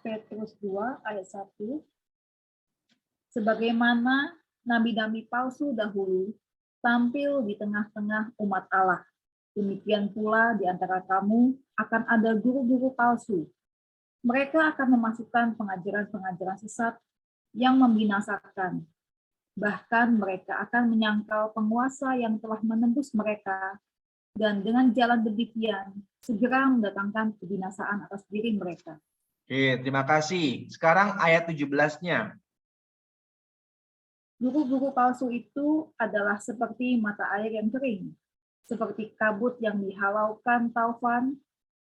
Petrus 2 ayat 1. Sebagaimana nabi-nabi palsu dahulu tampil di tengah-tengah umat Allah, demikian pula di antara kamu akan ada guru-guru palsu. Mereka akan memasukkan pengajaran-pengajaran sesat yang membinasakan. Bahkan mereka akan menyangkal penguasa yang telah menembus mereka, dan dengan jalan demikian segera mendatangkan kebinasaan atas diri mereka. Oke, terima kasih. Sekarang ayat 17-nya. Guru-guru palsu itu adalah seperti mata air yang kering, seperti kabut yang dihalaukan taufan.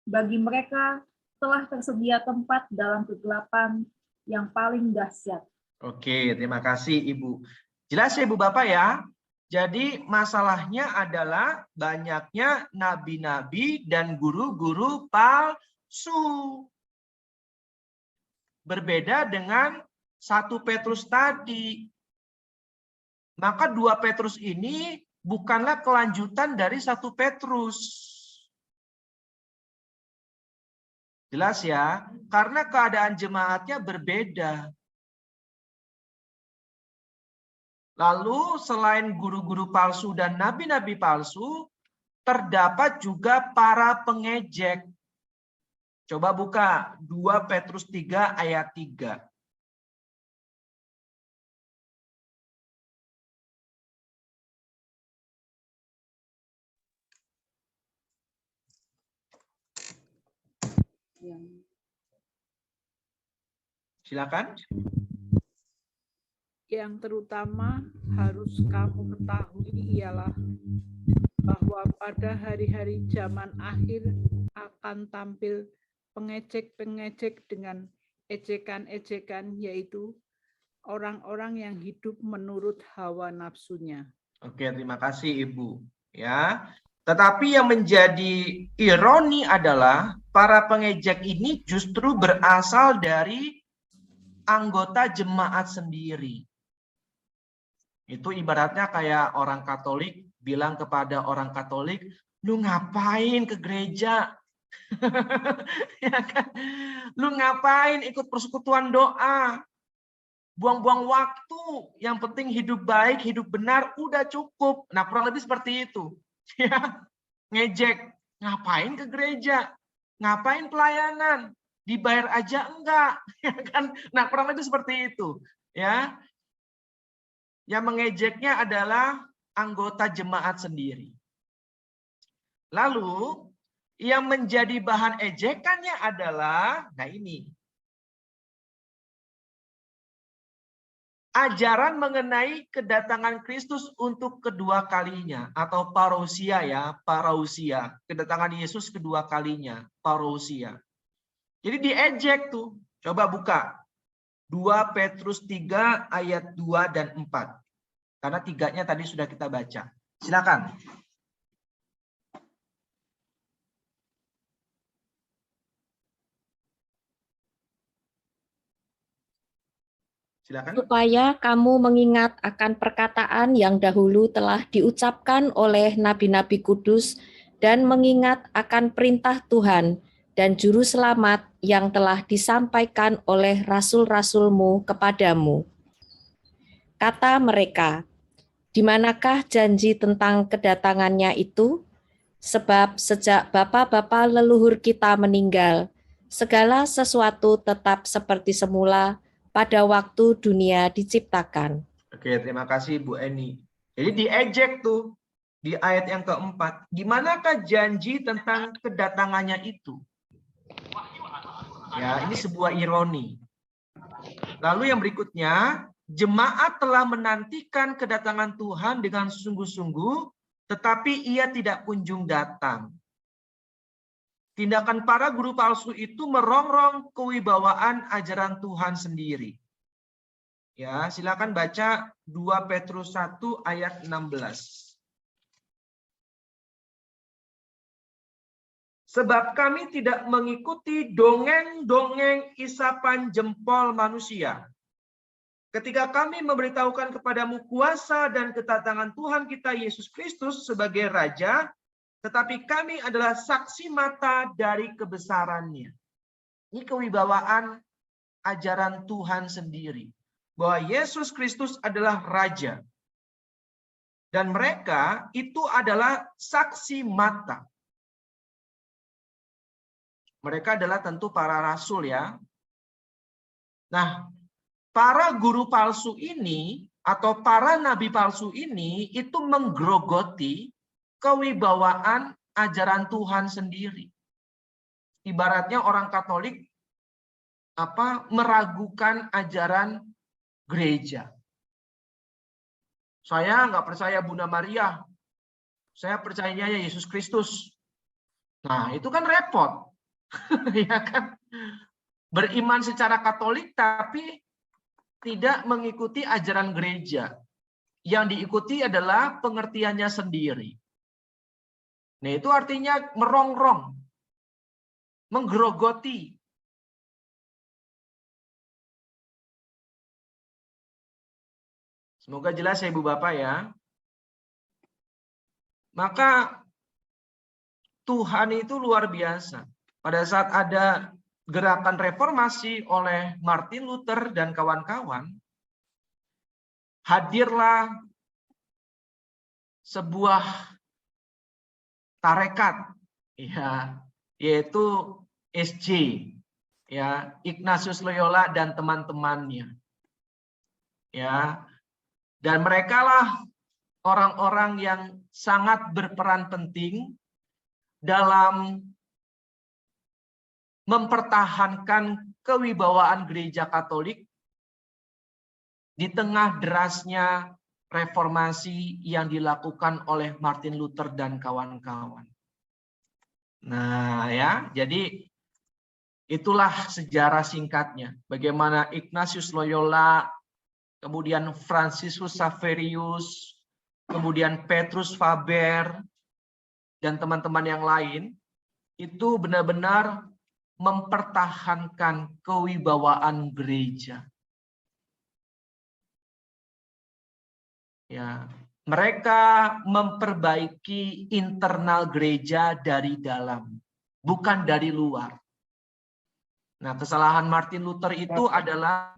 Bagi mereka telah tersedia tempat dalam kegelapan yang paling dahsyat. Oke, terima kasih Ibu. Jelas ya Ibu Bapak ya? Jadi masalahnya adalah banyaknya nabi-nabi dan guru-guru palsu. Berbeda dengan 1 Petrus tadi. Maka 2 Petrus ini bukanlah kelanjutan dari 1 Petrus. Jelas ya? Karena keadaan jemaatnya berbeda. Lalu selain guru-guru palsu dan nabi-nabi palsu, terdapat juga para pengejek. Coba buka 2 Petrus 3 ayat 3. Silakan. Yang terutama harus kamu ketahui ialah bahwa pada hari-hari zaman akhir akan tampil pengejek-pengejek dengan ejekan-ejekan, yaitu orang-orang yang hidup menurut hawa nafsunya. Oke, terima kasih Ibu. Ya, tetapi yang menjadi ironi adalah para pengejek ini justru berasal dari anggota jemaat sendiri. Itu ibaratnya kayak orang Katolik bilang kepada orang Katolik, lu ngapain ke gereja? Ya kan? Lu ngapain ikut persekutuan doa? Buang-buang waktu, yang penting hidup baik, hidup benar, udah cukup. Nah, kurang lebih seperti itu. Ya, ngejek, ngapain ke gereja? Ngapain pelayanan? Dibayar aja enggak? Ya kan? Nah, kurang lebih seperti itu. Ya, yang mengejeknya adalah anggota jemaat sendiri. Lalu, yang menjadi bahan ejekannya adalah, nah ini, ajaran mengenai kedatangan Kristus untuk kedua kalinya, atau parousia ya, parousia, kedatangan Yesus kedua kalinya, parousia. Jadi diejek tuh, coba buka 2 Petrus 3 ayat 2 dan 4. Karena 3-nya tadi sudah kita baca. Silakan. Silakan. Supaya kamu mengingat akan perkataan yang dahulu telah diucapkan oleh nabi-nabi kudus dan mengingat akan perintah Tuhan dan juru selamat yang telah disampaikan oleh rasul-rasulmu kepadamu. Kata mereka, di manakah janji tentang kedatangannya itu? Sebab sejak bapa-bapa leluhur kita meninggal, segala sesuatu tetap seperti semula pada waktu dunia diciptakan. Oke, terima kasih Bu Eni. Jadi diejek tuh di ayat yang keempat. Di manakah janji tentang kedatangannya itu? Ya, ini sebuah ironi. Lalu yang berikutnya, jemaat telah menantikan kedatangan Tuhan dengan sungguh-sungguh, tetapi ia tidak kunjung datang. Tindakan para guru palsu itu merongrong kewibawaan ajaran Tuhan sendiri. Ya, silakan baca 2 Petrus 1 ayat 16. Sebab kami tidak mengikuti dongeng-dongeng isapan jempol manusia. Ketika kami memberitahukan kepadamu kuasa dan kedatangan Tuhan kita Yesus Kristus sebagai Raja, tetapi kami adalah saksi mata dari kebesarannya. Ini kewibawaan ajaran Tuhan sendiri. Bahwa Yesus Kristus adalah Raja. Dan mereka itu adalah saksi mata. Mereka adalah tentu para rasul ya. Nah, para guru palsu ini atau para nabi palsu ini itu menggerogoti kewibawaan ajaran Tuhan sendiri. Ibaratnya orang Katolik meragukan ajaran gereja. Saya nggak percaya Bunda Maria. Saya percayanya Yesus Kristus. Nah, itu kan repot. Ya kan? Beriman secara Katolik tapi tidak mengikuti ajaran gereja. Yang diikuti adalah pengertiannya sendiri. Nah, itu artinya merongrong, menggerogoti. Semoga jelas ya Ibu Bapak ya. Maka Tuhan itu luar biasa. Pada saat ada gerakan reformasi oleh Martin Luther dan kawan-kawan, hadirlah sebuah tarekat ya, yaitu SJ ya, Ignatius Loyola dan teman-temannya. Ya. Dan merekalah orang-orang yang sangat berperan penting dalam mempertahankan kewibawaan gereja Katolik di tengah derasnya reformasi yang dilakukan oleh Martin Luther dan kawan-kawan. Nah ya, jadi itulah sejarah singkatnya. Bagaimana Ignatius Loyola, kemudian Franciscus Xaverius, kemudian Petrus Faber, dan teman-teman yang lain, itu benar-benar mempertahankan kewibawaan gereja. Ya, mereka memperbaiki internal gereja dari dalam, bukan dari luar. Nah, kesalahan Martin Luther itu adalah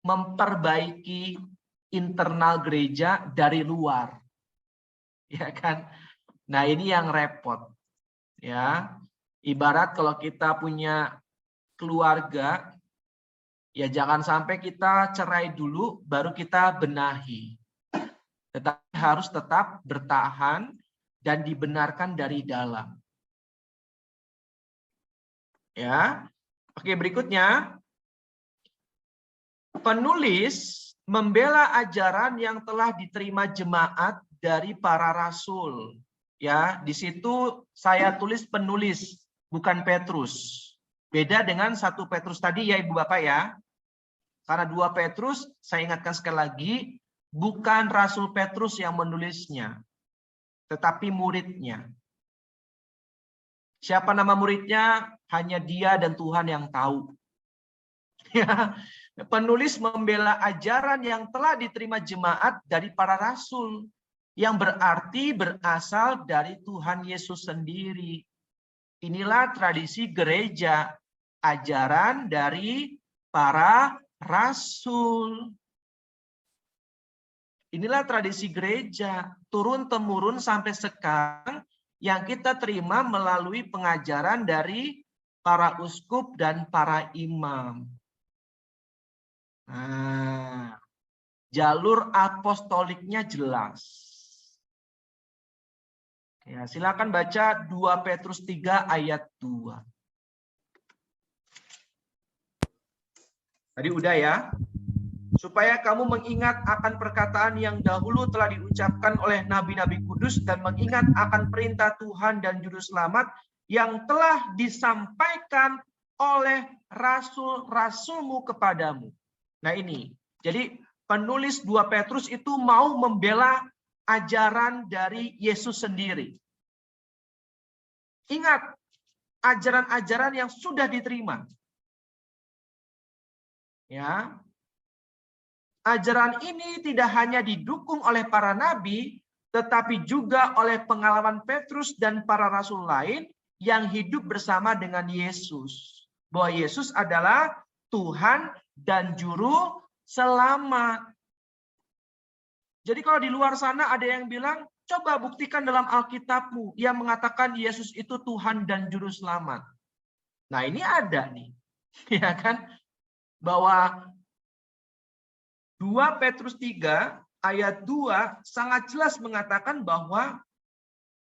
memperbaiki internal gereja dari luar. Ya kan? Nah, ini yang repot. Ya. Ibarat kalau kita punya keluarga, ya jangan sampai kita cerai dulu baru kita benahi. Tetapi harus tetap bertahan dan dibenarkan dari dalam. Ya. Oke, berikutnya. penulis membela ajaran yang telah diterima jemaat dari para rasul. Ya, di situ saya tulis penulis, bukan Petrus. Beda dengan 1 Petrus tadi ya Ibu Bapak ya. Karena 2 Petrus, saya ingatkan sekali lagi, bukan Rasul Petrus yang menulisnya, tetapi muridnya. Siapa nama muridnya? Hanya dia dan Tuhan yang tahu. Ya, penulis membela ajaran yang telah diterima jemaat dari para rasul, yang berarti berasal dari Tuhan Yesus sendiri. Inilah tradisi gereja, ajaran dari para rasul. Inilah tradisi gereja, turun-temurun sampai sekarang, yang kita terima melalui pengajaran dari para uskup dan para imam. Nah, jalur apostoliknya jelas. Ya, silakan baca 2 Petrus 3 ayat 2. Tadi udah ya. Supaya kamu mengingat akan perkataan yang dahulu telah diucapkan oleh nabi-nabi kudus dan mengingat akan perintah Tuhan dan juru selamat yang telah disampaikan oleh rasul-rasulmu kepadamu. Nah ini, jadi penulis 2 Petrus itu mau membela ajaran dari Yesus sendiri. Ingat, ajaran-ajaran yang sudah diterima. Ya, ajaran ini tidak hanya didukung oleh para nabi, tetapi juga oleh pengalaman Petrus dan para rasul lain yang hidup bersama dengan Yesus. Bahwa Yesus adalah Tuhan dan juru selamat. Jadi kalau di luar sana ada yang bilang, coba buktikan dalam Alkitabmu yang mengatakan Yesus itu Tuhan dan juru selamat. Nah ini ada nih, ya kan? Bahwa 2 Petrus 3 ayat 2 sangat jelas mengatakan bahwa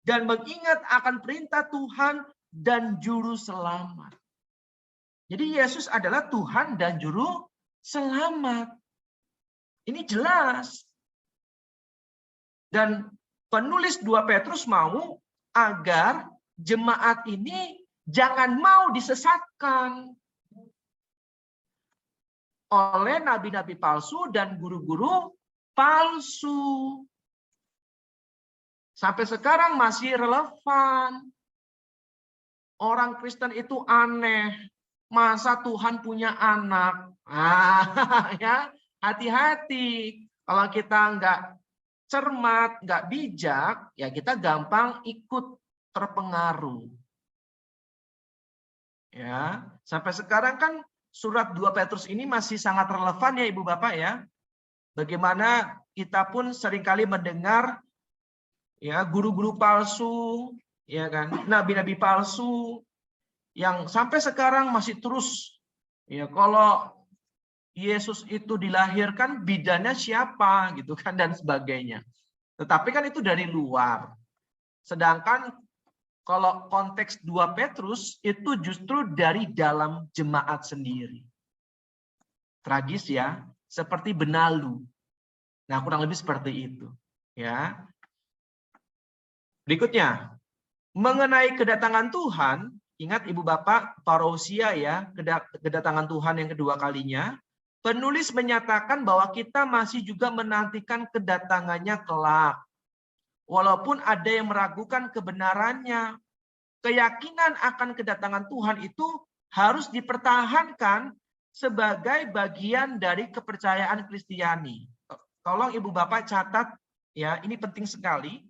dan mengingat akan perintah Tuhan dan juru selamat. Jadi Yesus adalah Tuhan dan juru selamat. Ini jelas. Dan penulis 2 Petrus mau agar jemaat ini jangan mau disesatkan oleh nabi-nabi palsu dan guru-guru palsu. Sampai sekarang masih relevan. Orang Kristen itu aneh. Masa Tuhan punya anak? Ya, hati-hati. Kalau kita nggak cermat, nggak bijak, ya kita gampang ikut terpengaruh. Ya, sampai sekarang kan surat 2 Petrus ini masih sangat relevan ya Ibu Bapak ya. Bagaimana kita pun seringkali mendengar ya guru-guru palsu, ya kan, nabi-nabi palsu yang sampai sekarang masih terus ya kalau Yesus itu dilahirkan bidannya siapa gitu kan dan sebagainya. Tetapi kan itu dari luar. Sedangkan kalau konteks 2 Petrus itu justru dari dalam jemaat sendiri. Tragis ya, seperti benalu. Nah, kurang lebih seperti itu, ya. Berikutnya, mengenai kedatangan Tuhan, ingat Ibu Bapak, parousia ya, kedatangan Tuhan yang kedua kalinya, penulis menyatakan bahwa kita masih juga menantikan kedatangannya kelak. Walaupun ada yang meragukan kebenarannya, keyakinan akan kedatangan Tuhan itu harus dipertahankan sebagai bagian dari kepercayaan Kristiani. Tolong Ibu Bapak catat ya, ini penting sekali.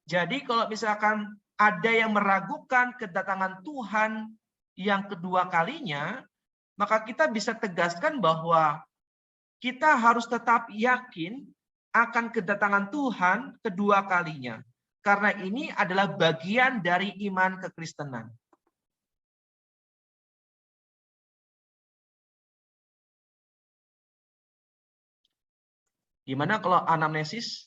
Jadi kalau misalkan ada yang meragukan kedatangan Tuhan yang kedua kalinya, maka kita bisa tegaskan bahwa kita harus tetap yakin akan kedatangan Tuhan kedua kalinya. Karena ini adalah bagian dari iman kekristenan. Gimana kalau anamnesis?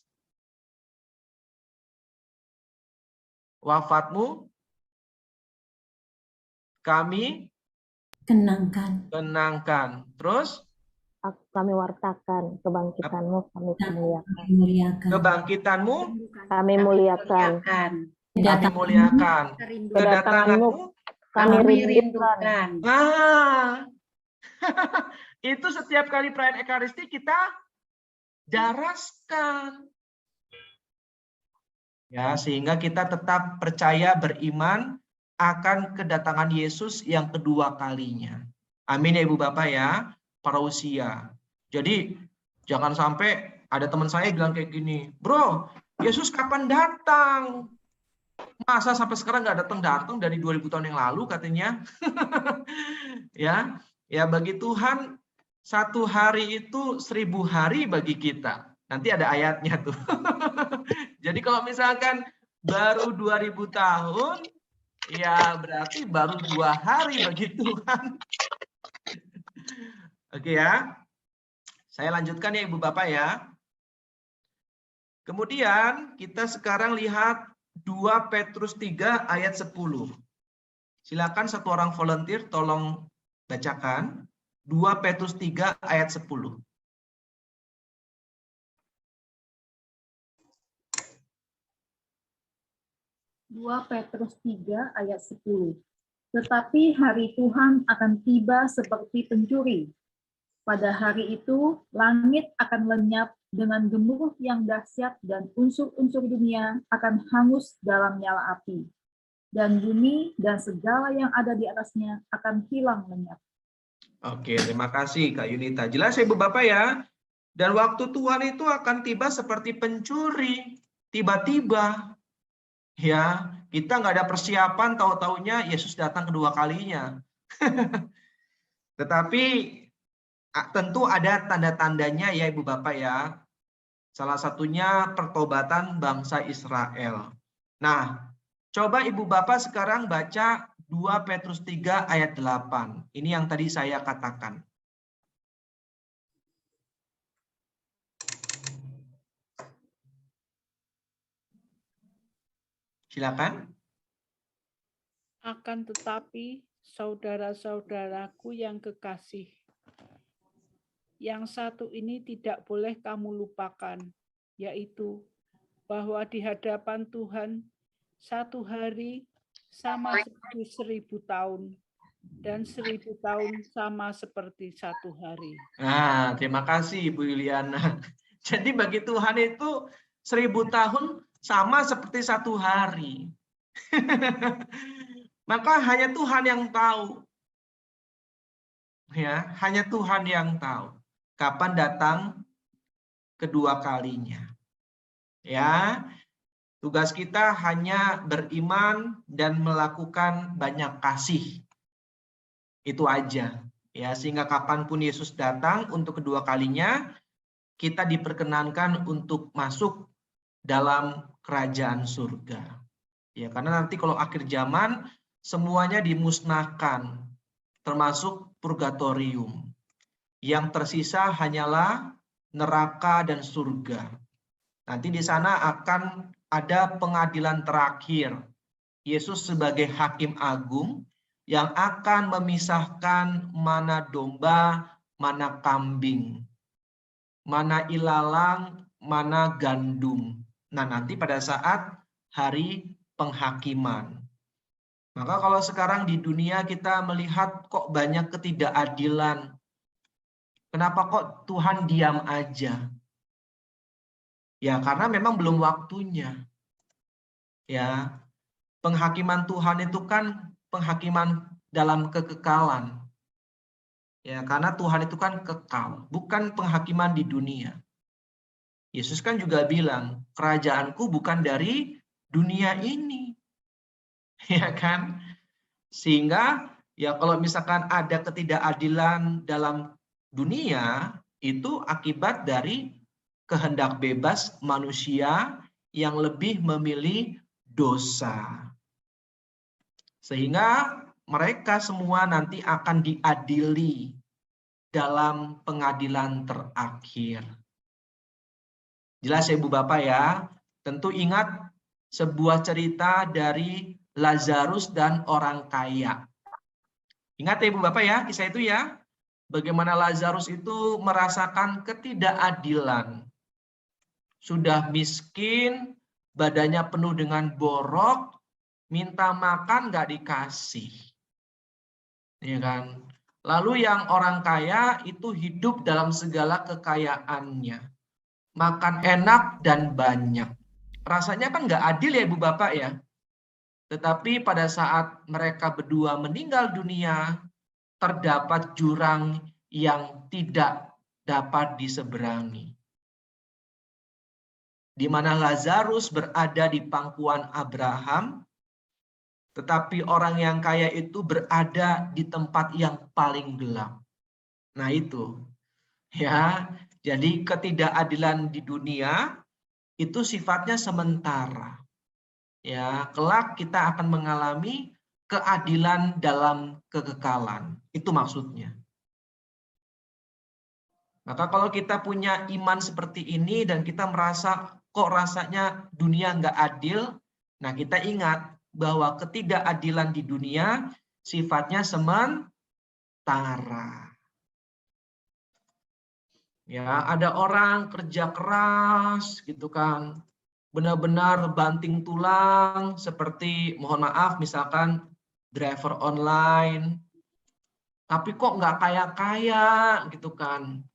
Wafatmu kami kenangkan. kenangkan. Terus kami wartakan, kebangkitan-Mu kami muliakan. Kebangkitanmu Kami muliakan, kami muliakan. Kedatanganmu kami rindukan. Nah, itu setiap kali perayaan Ekaristi kita daraskan. Ya, sehingga kita tetap percaya, beriman akan kedatangan Yesus yang kedua kalinya. Amin ya Ibu Bapak ya, parousia. Jadi jangan sampai ada teman saya bilang kayak gini, bro, Yesus kapan datang? Masa sampai sekarang nggak datang dari 2000 tahun yang lalu katanya. ya bagi Tuhan 1 hari itu 1000 hari bagi kita. Nanti ada ayatnya tuh. Jadi kalau misalkan baru 2000 tahun, ya berarti baru 2 hari bagi Tuhan. Oke ya. Saya lanjutkan ya Ibu Bapak ya. Kemudian kita sekarang lihat 2 Petrus 3 ayat 10. Silakan satu orang volunteer tolong bacakan 2 Petrus 3 ayat 10. 2 Petrus 3 ayat 10. Tetapi hari Tuhan akan tiba seperti pencuri. Pada hari itu, langit akan lenyap dengan gemuruh yang dahsyat dan unsur-unsur dunia akan hangus dalam nyala api. Dan bumi dan segala yang ada di atasnya akan hilang lenyap. Oke, terima kasih Kak Yunita. Jelas ya Ibu Bapak ya. Dan waktu Tuhan itu akan tiba seperti pencuri. Tiba-tiba. Ya, kita nggak ada persiapan, tahu-taunya Yesus datang kedua kalinya. Tetapi tentu ada tanda-tandanya ya Ibu Bapak ya. Salah satunya pertobatan bangsa Israel. Nah, coba Ibu Bapak sekarang baca 2 Petrus 3 ayat 8. Ini yang tadi saya katakan. Silakan. Akan tetapi, saudara-saudaraku yang kekasih, yang satu ini tidak boleh kamu lupakan, yaitu bahwa di hadapan Tuhan 1 hari sama seperti 1000 tahun, dan 1000 tahun sama seperti 1 hari. Nah, terima kasih Ibu Yuliana. Jadi bagi Tuhan itu 1000 tahun sama seperti 1 hari. Maka hanya Tuhan yang tahu. Ya, hanya Tuhan yang tahu kapan datang kedua kalinya. Ya. Tugas kita hanya beriman dan melakukan banyak kasih. Itu aja. Ya, sehingga kapanpun Yesus datang untuk kedua kalinya, kita diperkenankan untuk masuk dalam kerajaan surga. Ya, karena nanti kalau akhir zaman semuanya dimusnahkan, termasuk purgatorium. Yang tersisa hanyalah neraka dan surga. Nanti di sana akan ada pengadilan terakhir. Yesus sebagai hakim agung yang akan memisahkan mana domba, mana kambing, mana ilalang, mana gandum. Nah, nanti pada saat hari penghakiman. Maka kalau sekarang di dunia kita melihat kok banyak ketidakadilan. Kenapa kok Tuhan diam aja? Ya, karena memang belum waktunya. Ya, penghakiman Tuhan itu kan penghakiman dalam kekekalan. Ya, karena Tuhan itu kan kekal, bukan penghakiman di dunia. Yesus kan juga bilang, kerajaanku bukan dari dunia ini. Ya kan? Sehingga ya kalau misalkan ada ketidakadilan dalam dunia, itu akibat dari kehendak bebas manusia yang lebih memilih dosa. Sehingga mereka semua nanti akan diadili dalam pengadilan terakhir. Jelas ya Ibu Bapak ya? Tentu ingat sebuah cerita dari Lazarus dan orang kaya. Ingat ya Ibu Bapak ya, kisah itu ya? bagaimana Lazarus itu merasakan ketidakadilan. Sudah miskin, badannya penuh dengan borok, minta makan nggak dikasih. Ya kan? Lalu yang orang kaya itu hidup dalam segala kekayaannya. Makan enak dan banyak. Rasanya kan nggak adil ya Ibu Bapak ya. Tetapi pada saat mereka berdua meninggal dunia, terdapat jurang yang tidak dapat diseberangi. Di mana Lazarus berada di pangkuan Abraham, tetapi orang yang kaya itu berada di tempat yang paling gelap. Nah itu, ya. Jadi ketidakadilan di dunia itu sifatnya sementara. Ya, kelak kita akan mengalami keadilan dalam kekekalan. Itu maksudnya. Maka kalau kita punya iman seperti ini dan kita merasa kok rasanya dunia nggak adil, nah kita ingat bahwa ketidakadilan di dunia sifatnya sementara. Ya, ada orang kerja keras gitu kan, benar-benar banting tulang seperti mohon maaf misalkan driver online, tapi kok nggak kaya-kaya gitu kan.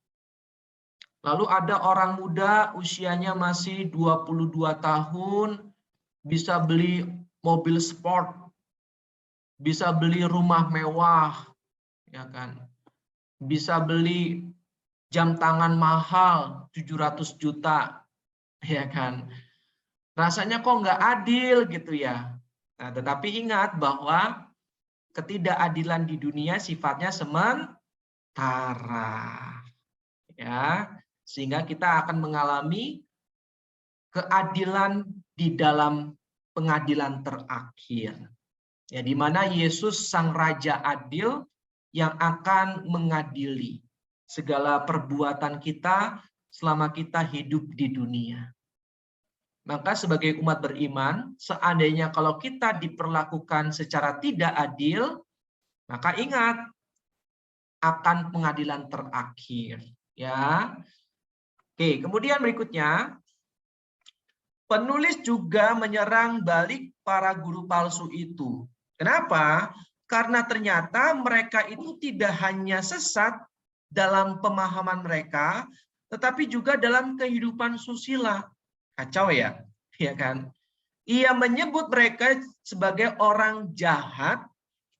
Lalu ada orang muda usianya masih 22 tahun, bisa beli mobil sport, bisa beli rumah mewah, ya kan, bisa beli jam tangan mahal 700 juta, ya kan. Rasanya kok nggak adil gitu ya. Nah, tetapi ingat bahwa ketidakadilan di dunia sifatnya sementara. Ya, sehingga kita akan mengalami keadilan di dalam pengadilan terakhir. Ya, di mana Yesus sang raja adil yang akan mengadili segala perbuatan kita selama kita hidup di dunia. Maka sebagai umat beriman, seandainya kalau kita diperlakukan secara tidak adil, maka ingat akan pengadilan terakhir. Ya, oke. Kemudian berikutnya, penulis juga menyerang balik para guru palsu itu. Kenapa? Karena ternyata mereka itu tidak hanya sesat dalam pemahaman mereka, tetapi juga dalam kehidupan susila. Kacau ya, ya kan? Ia menyebut mereka sebagai orang jahat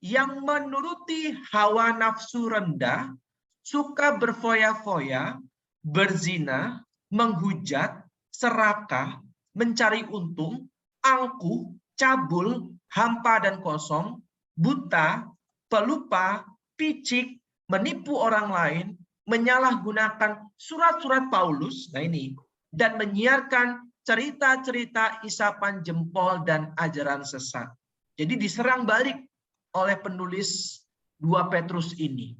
yang menuruti hawa nafsu rendah, suka berfoya-foya, berzina, menghujat, serakah, mencari untung, angkuh, cabul, hampa dan kosong, buta, pelupa, picik, menipu orang lain, menyalahgunakan surat-surat Paulus, nah ini, dan menyiarkan cerita-cerita isapan jempol dan ajaran sesat. Jadi diserang balik oleh penulis 2 Petrus ini.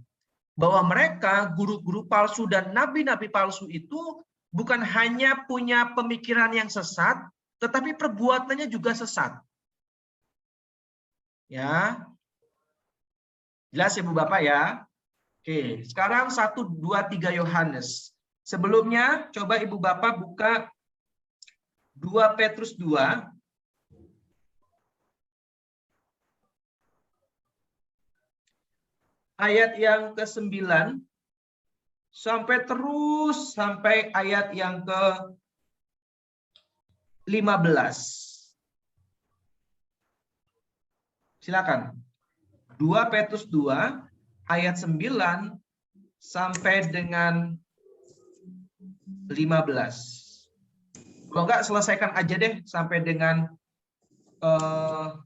Bahwa mereka, guru-guru palsu dan nabi-nabi palsu itu bukan hanya punya pemikiran yang sesat, tetapi perbuatannya juga sesat. Ya, jelas Ibu Bapak ya. Oke, sekarang 1, 2, 3 Yohanes. Sebelumnya, coba Ibu Bapak buka 2 Petrus 2. Ayat yang ke-9 sampai terus sampai ayat yang ke-15. Silakan. 2 Petrus 2 ayat 9 sampai dengan 15. Kalau enggak selesaikan aja deh sampai dengan 19.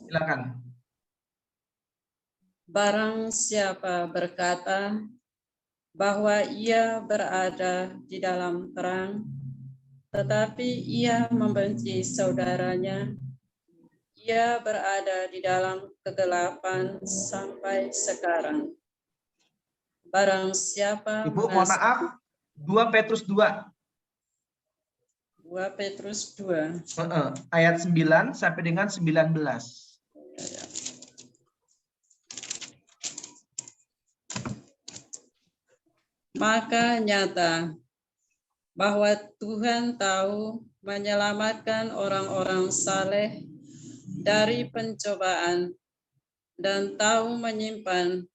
Silakan. Barang siapa berkata bahwa ia berada di dalam terang, tetapi ia membenci saudaranya, ia berada di dalam kegelapan sampai sekarang. Barang siapa Ibu, mohon maaf, 2 Petrus 2. 2 Petrus 2. Ayat 9 sampai dengan 19. Maka nyata bahwa Tuhan tahu menyelamatkan orang-orang saleh dari pencobaan dan tahu menyimpan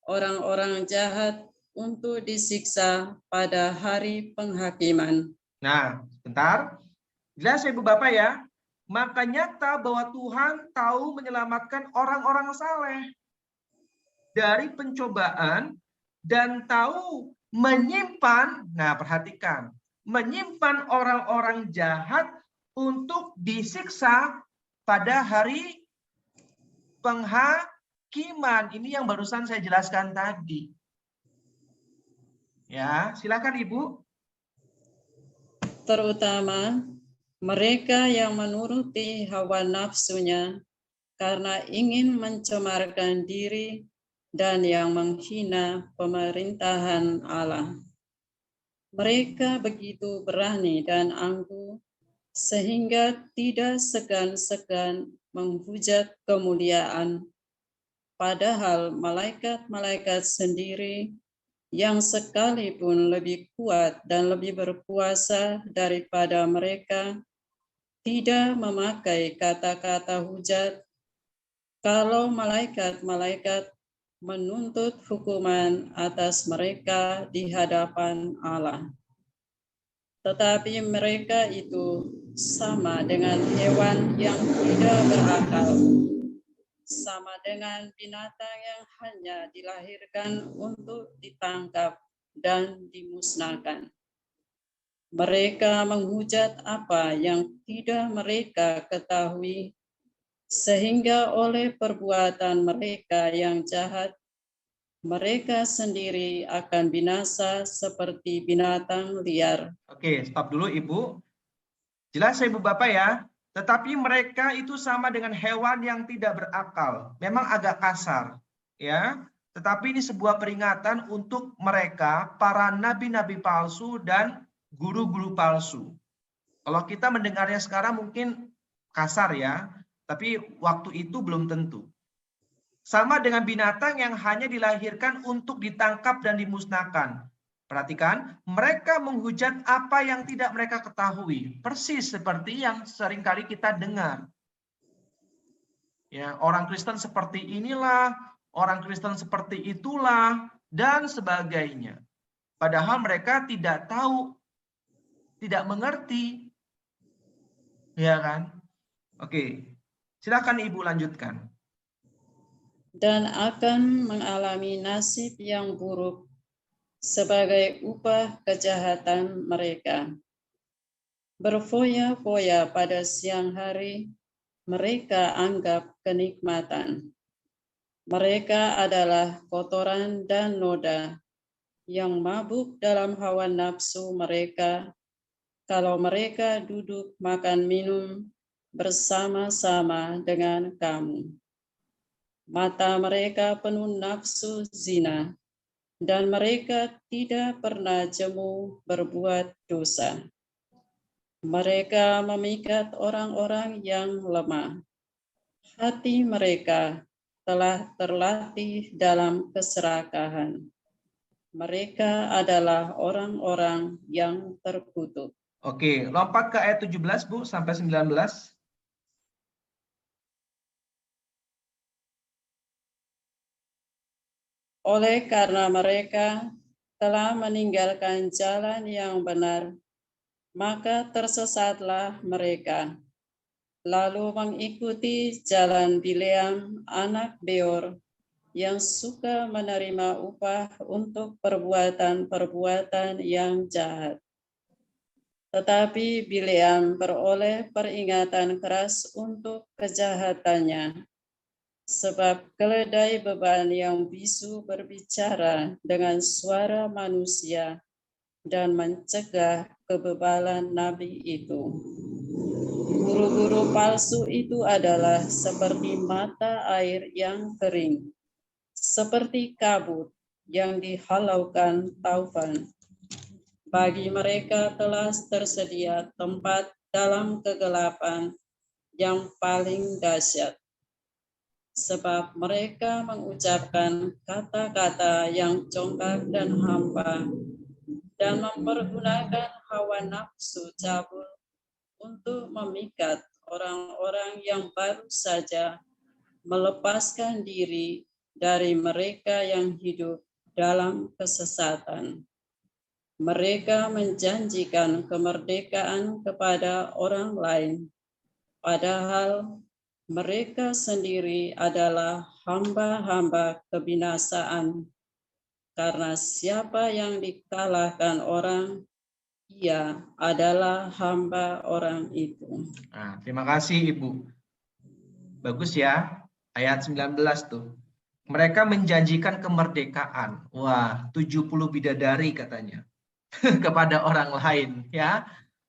orang-orang jahat untuk disiksa pada hari penghakiman. Nah, sebentar. Jelas ya Ibu Bapak ya. Maka nyata bahwa Tuhan tahu menyelamatkan orang-orang saleh dari pencobaan dan tahu menyimpan, nah perhatikan, menyimpan orang-orang jahat untuk disiksa pada hari penghakiman. Ini yang barusan saya jelaskan tadi. Ya, silakan Ibu. Terutama mereka yang menuruti hawa nafsunya karena ingin mencemarkan diri dan yang menghina pemerintahan Allah. Mereka begitu berani dan angkuh sehingga tidak segan-segan menghujat kemuliaan, padahal malaikat-malaikat sendiri yang sekalipun lebih kuat dan lebih berkuasa daripada mereka tidak memakai kata-kata hujat kalau malaikat-malaikat menuntut hukuman atas mereka di hadapan Allah. Tetapi mereka itu sama dengan hewan yang tidak berakal, sama dengan binatang yang hanya dilahirkan untuk ditangkap dan dimusnahkan. Mereka menghujat apa yang tidak mereka ketahui, sehingga oleh perbuatan mereka yang jahat, mereka sendiri akan binasa seperti binatang liar. Oke, stop dulu Ibu. Jelas ya Ibu Bapak ya. Tetapi mereka itu sama dengan hewan yang tidak berakal. Memang agak kasar, ya. Tetapi ini sebuah peringatan untuk mereka, para nabi-nabi palsu dan guru-guru palsu. Kalau kita mendengarnya sekarang mungkin kasar ya, tapi waktu itu belum tentu. Sama dengan binatang yang hanya dilahirkan untuk ditangkap dan dimusnahkan. Perhatikan, mereka menghujat apa yang tidak mereka ketahui. Persis seperti yang seringkali kita dengar. Ya, orang Kristen seperti inilah, orang Kristen seperti itulah, dan sebagainya. Padahal mereka tidak tahu, tidak mengerti. Ya kan? Oke, silakan Ibu lanjutkan. Dan akan mengalami nasib yang buruk sebagai upah kejahatan mereka. Berfoya-foya pada siang hari, mereka anggap kenikmatan. Mereka adalah kotoran dan noda yang mabuk dalam hawa nafsu mereka kalau mereka duduk makan minum bersama-sama dengan kamu. Mata mereka penuh nafsu zina, dan mereka tidak pernah jemu berbuat dosa. Mereka memikat orang-orang yang lemah. Hati mereka telah terlatih dalam keserakahan. Mereka adalah orang-orang yang terkutuk. Oke, lompat ke ayat 17 Bu sampai 19. Oleh karena mereka telah meninggalkan jalan yang benar, maka tersesatlah mereka, lalu mengikuti jalan Bileam anak Beor, yang suka menerima upah untuk perbuatan-perbuatan yang jahat. Tetapi Bileam beroleh peringatan keras untuk kejahatannya, sebab keledai beban yang bisu berbicara dengan suara manusia dan mencegah kebebalan nabi itu. Guru-guru palsu itu adalah seperti mata air yang kering, seperti kabut yang dihalaukan taufan. Bagi mereka telah tersedia tempat dalam kegelapan yang paling dahsyat. sebab mereka mengucapkan kata-kata yang congkak dan hampa dan mempergunakan hawa nafsu cabul untuk memikat orang-orang yang baru saja melepaskan diri dari mereka yang hidup dalam kesesatan. Mereka menjanjikan kemerdekaan kepada orang lain, padahal mereka sendiri adalah hamba-hamba kebinasaan. Karena siapa yang dikalahkan orang, ia adalah hamba orang itu. Nah, terima kasih Ibu. Bagus ya, ayat 19 tuh. Mereka menjanjikan kemerdekaan. Wah, 70 bidadari katanya kepada orang lain ya.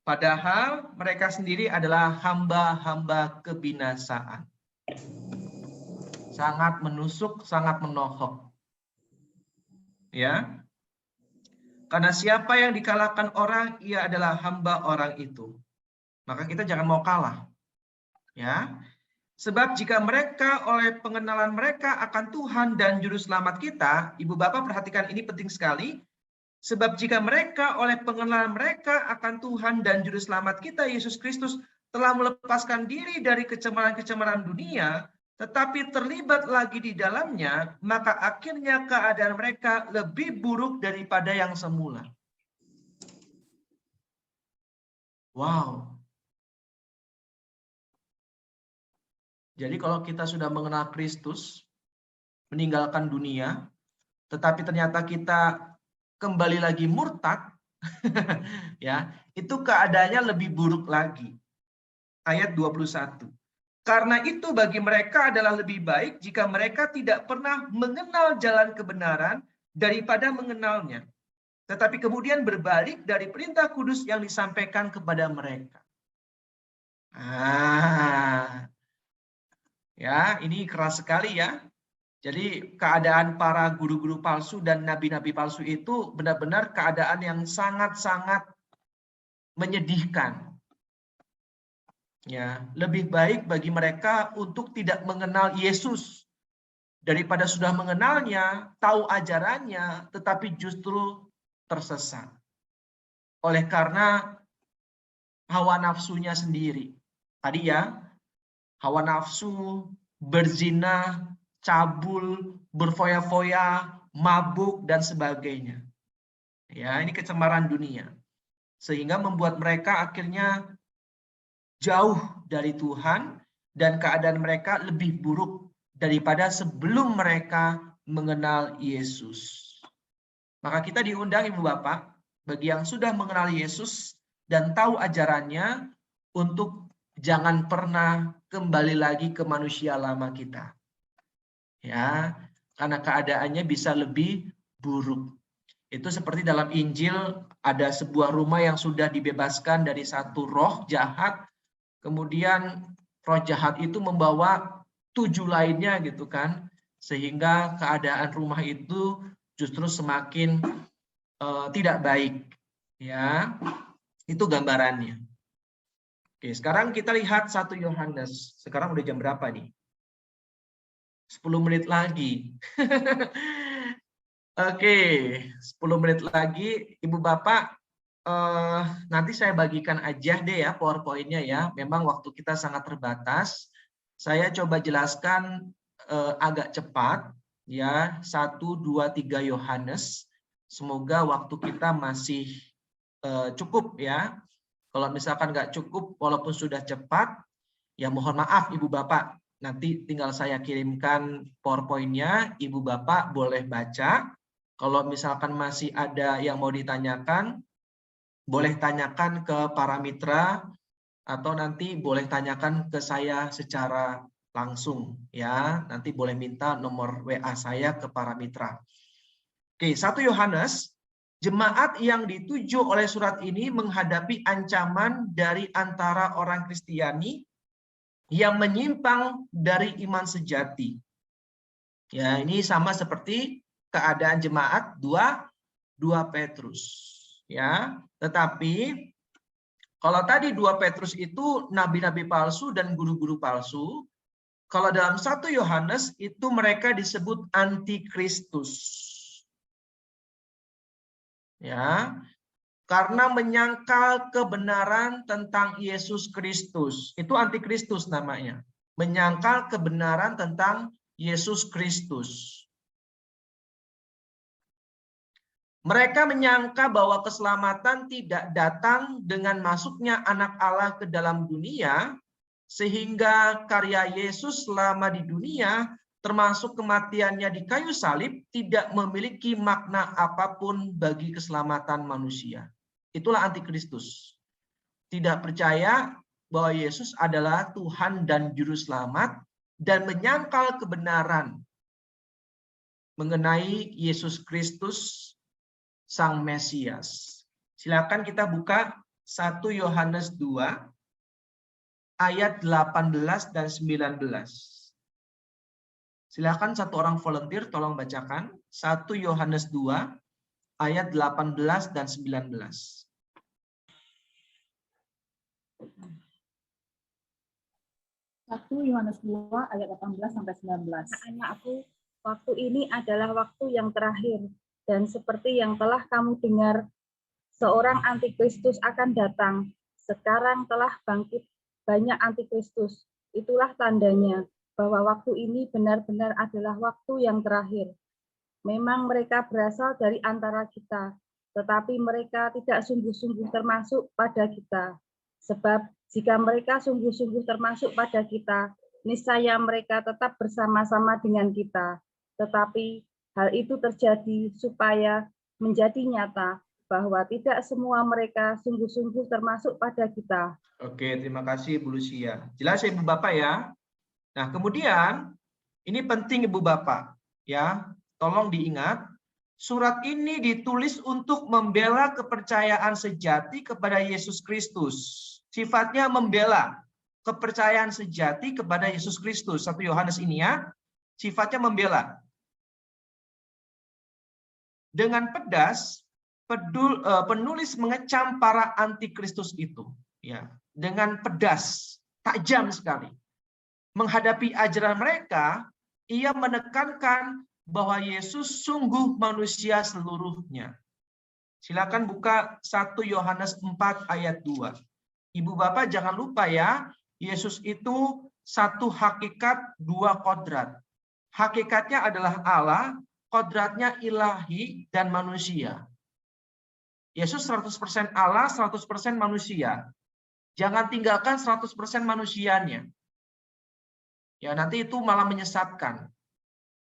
Padahal mereka sendiri adalah hamba-hamba kebinasaan. Sangat menusuk, sangat menohok. Ya. Karena siapa yang dikalahkan orang, ia adalah hamba orang itu. Maka kita jangan mau kalah. Ya. Sebab jika mereka oleh pengenalan mereka akan Tuhan dan juru selamat kita, Ibu Bapak perhatikan ini penting sekali. Sebab jika mereka oleh pengenalan mereka akan Tuhan dan juru selamat kita Yesus Kristus telah melepaskan diri dari kecemaran-kecemaran dunia, tetapi terlibat lagi di dalamnya, maka akhirnya keadaan mereka lebih buruk daripada yang semula. Wow. Jadi kalau kita sudah mengenal Kristus, meninggalkan dunia, tetapi ternyata kita kembali lagi murtad, ya, itu keadaannya lebih buruk lagi. Ayat 21. Karena itu bagi mereka adalah lebih baik jika mereka tidak pernah mengenal jalan kebenaran daripada mengenalnya. Tetapi kemudian berbalik dari perintah kudus yang disampaikan kepada mereka. Ya, ini keras sekali ya. Jadi keadaan para guru-guru palsu dan nabi-nabi palsu itu benar-benar keadaan yang sangat-sangat menyedihkan. Ya, lebih baik bagi mereka untuk tidak mengenal Yesus daripada sudah mengenalnya, tahu ajarannya, tetapi justru tersesat. Oleh karena hawa nafsunya sendiri. Tadi ya, hawa nafsu, berzina, cabul, berfoya-foya, mabuk, dan sebagainya. Ya, ini kecemaran dunia. Sehingga membuat mereka akhirnya jauh dari Tuhan dan keadaan mereka lebih buruk daripada sebelum mereka mengenal Yesus. Maka kita diundang Ibu Bapak, bagi yang sudah mengenal Yesus dan tahu ajarannya, untuk jangan pernah kembali lagi ke manusia lama kita. Ya, karena keadaannya bisa lebih buruk. Itu seperti dalam Injil ada sebuah rumah yang sudah dibebaskan dari satu roh jahat, kemudian roh jahat itu membawa 7 lainnya gitu kan, sehingga keadaan rumah itu justru semakin tidak baik. Ya, itu gambarannya. Oke, sekarang kita lihat 1 Yohanes. Sekarang udah jam berapa nih? 10 menit lagi. Oke, 10 menit lagi. Ibu Bapak, nanti saya bagikan aja deh ya PowerPoint-nya ya. Memang waktu kita sangat terbatas. Saya coba jelaskan agak cepat ya. 1, 2, 3 Yohanes. Semoga waktu kita masih cukup ya. Kalau misalkan nggak cukup, walaupun sudah cepat, ya mohon maaf Ibu Bapak. Nanti tinggal saya kirimkan PowerPoint-nya, Ibu Bapak boleh baca. Kalau misalkan masih ada yang mau ditanyakan, boleh tanyakan ke para mitra, atau nanti boleh tanyakan ke saya secara langsung. Ya, nanti boleh minta nomor WA saya ke para mitra. Oke, 1 Yohanes. Jemaat yang dituju oleh surat ini menghadapi ancaman dari antara orang Kristiani yang menyimpang dari iman sejati. Ya, ini sama seperti keadaan jemaat 2 Petrus. Ya, tetapi kalau tadi 2 Petrus itu nabi-nabi palsu dan guru-guru palsu, Kalau dalam 1 Yohanes itu mereka disebut antikristus. Ya, karena menyangkal kebenaran tentang Yesus Kristus. Itu antikristus namanya. Menyangkal kebenaran tentang Yesus Kristus. Mereka menyangka bahwa keselamatan tidak datang dengan masuknya anak Allah ke dalam dunia, sehingga karya Yesus selama di dunia, termasuk kematiannya di kayu salib, tidak memiliki makna apapun bagi keselamatan manusia. Itulah antikristus. Tidak percaya bahwa Yesus adalah Tuhan dan Juru Selamat, dan menyangkal kebenaran mengenai Yesus Kristus, Sang Mesias. Silakan kita buka 1 Yohanes 2 ayat 18 dan 19. Silakan satu orang volunteer tolong bacakan 1 Yohanes 2 ayat 18 dan 19. 1 Yohanes 2 ayat 18 sampai 19. Anak-anakku, waktu ini adalah waktu yang terakhir, dan seperti yang telah kamu dengar, seorang antikristus akan datang. Sekarang telah bangkit banyak antikristus. Itulah tandanya bahwa waktu ini benar-benar adalah waktu yang terakhir. Memang mereka berasal dari antara kita, tetapi mereka tidak sungguh-sungguh termasuk pada kita. Sebab jika mereka sungguh-sungguh termasuk pada kita, niscaya mereka tetap bersama-sama dengan kita. Tetapi hal itu terjadi supaya menjadi nyata bahwa tidak semua mereka sungguh-sungguh termasuk pada kita. Oke, terima kasih Bu Lucia. Jelas ya Ibu Bapak ya. Nah, kemudian ini penting Ibu Bapak ya. Tolong diingat, surat ini ditulis untuk membela kepercayaan sejati kepada Yesus Kristus. Sifatnya membela kepercayaan sejati kepada Yesus Kristus. 1 Yohanes ini ya, sifatnya membela. Dengan pedas, penulis mengecam para antikristus itu, ya, dengan pedas, tajam sekali. Menghadapi ajaran mereka, ia menekankan bahwa Yesus sungguh manusia seluruhnya. Silakan buka 1 Yohanes 4 ayat 2. Ibu Bapak jangan lupa ya, Yesus itu satu hakikat, dua kodrat. Hakikatnya adalah Allah, kodratnya ilahi dan manusia. Yesus 100% Allah, 100% manusia. Jangan tinggalkan 100% manusianya. Ya, nanti itu malah menyesatkan.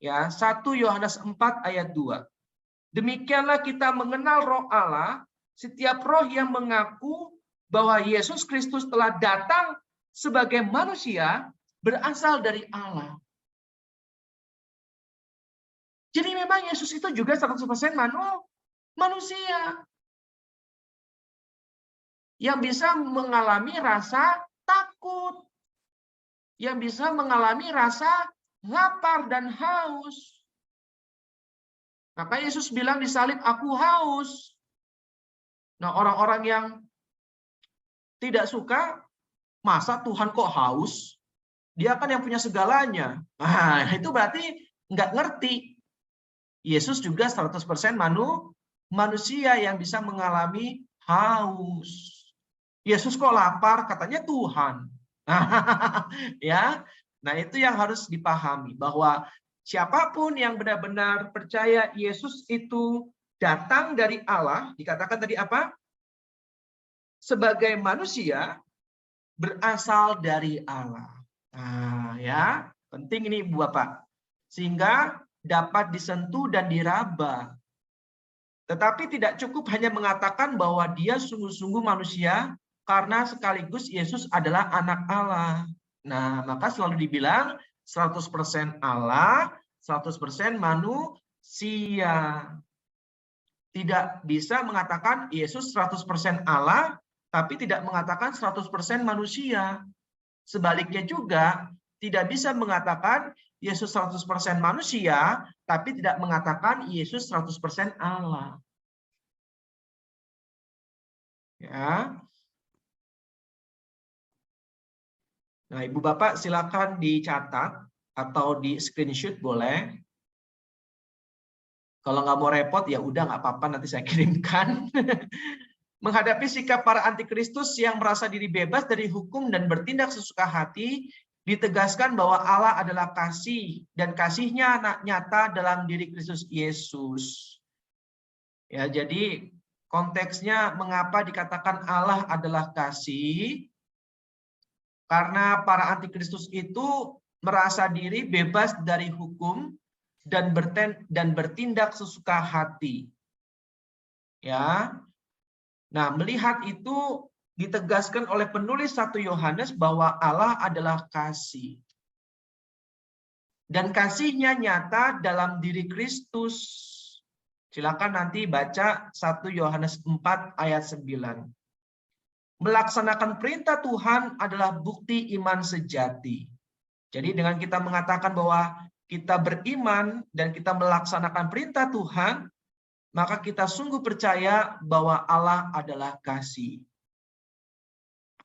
Ya, 1 Yohanes 4 ayat 2. Demikianlah kita mengenal roh Allah, setiap roh yang mengaku bahwa Yesus Kristus telah datang sebagai manusia berasal dari Allah. Jadi memang Yesus itu juga 100% manusia. Yang bisa mengalami rasa takut. Yang bisa mengalami rasa lapar dan haus. Maka Yesus bilang di salib, aku haus. Nah, orang-orang yang tidak suka, masa Tuhan kok haus? Dia kan yang punya segalanya. Nah, itu berarti nggak ngerti. Yesus juga 100% manusia yang bisa mengalami haus. Yesus kok lapar? Katanya Tuhan. Ya, nah itu yang harus dipahami, bahwa siapapun yang benar-benar percaya Yesus itu datang dari Allah, dikatakan tadi apa? Sebagai manusia berasal dari Allah. Nah, ya, penting ini Bu Bapak. Sehingga dapat disentuh dan diraba. Tetapi tidak cukup hanya mengatakan bahwa dia sungguh-sungguh manusia, karena sekaligus Yesus adalah anak Allah. Nah, maka selalu dibilang 100% Allah, 100% manusia. Tidak bisa mengatakan Yesus 100% Allah, tapi tidak mengatakan 100% manusia. Sebaliknya juga, tidak bisa mengatakan Yesus 100% manusia, tapi tidak mengatakan Yesus 100% Allah. Ya. Nah, Ibu Bapak silakan dicatat atau di screenshot boleh. Kalau nggak mau repot ya udah nggak apa-apa, nanti saya kirimkan. Menghadapi sikap para antikristus yang merasa diri bebas dari hukum dan bertindak sesuka hati, ditegaskan bahwa Allah adalah kasih dan kasihnya nyata dalam diri Kristus Yesus. Ya, jadi konteksnya mengapa dikatakan Allah adalah kasih? Karena para antikristus itu merasa diri bebas dari hukum dan bertindak sesuka hati. Ya. Nah, melihat itu ditegaskan oleh penulis 1 Yohanes bahwa Allah adalah kasih. Dan kasihnya nyata dalam diri Kristus. Silakan nanti baca 1 Yohanes 4 ayat 9. Melaksanakan perintah Tuhan adalah bukti iman sejati. Jadi dengan kita mengatakan bahwa kita beriman dan kita melaksanakan perintah Tuhan, maka kita sungguh percaya bahwa Allah adalah kasih.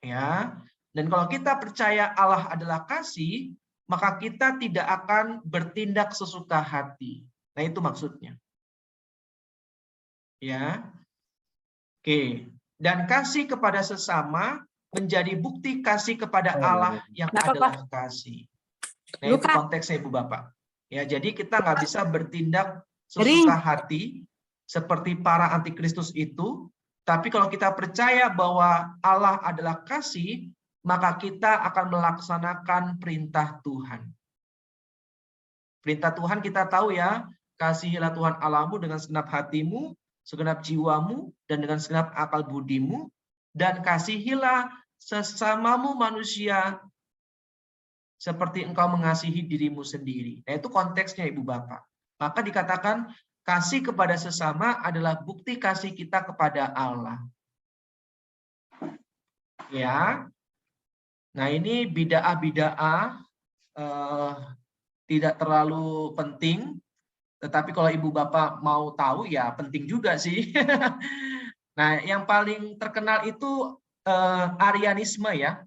Ya. Dan kalau kita percaya Allah adalah kasih, maka kita tidak akan bertindak sesuka hati. Nah, itu maksudnya. Ya. Oke. Dan kasih kepada sesama menjadi bukti kasih kepada Allah yang adalah kasih. Nah, itu konteksnya Ibu Bapak. Ya, jadi kita nggak bisa bertindak sesuka hati seperti para antikristus itu, tapi kalau kita percaya bahwa Allah adalah kasih, maka kita akan melaksanakan perintah Tuhan. Perintah Tuhan kita tahu ya, kasihilah Tuhan Allahmu dengan segenap hatimu, segenap jiwamu, dan dengan segenap akal budimu, dan kasihilah sesamamu manusia seperti engkau mengasihi dirimu sendiri. Nah, itu konteksnya Ibu Bapak. Maka dikatakan kasih kepada sesama adalah bukti kasih kita kepada Allah. Ya. Nah, ini bid'ah-bid'ah tidak terlalu penting, tetapi kalau Ibu Bapak mau tahu ya penting juga sih. Nah, yang paling terkenal itu Arianisme ya.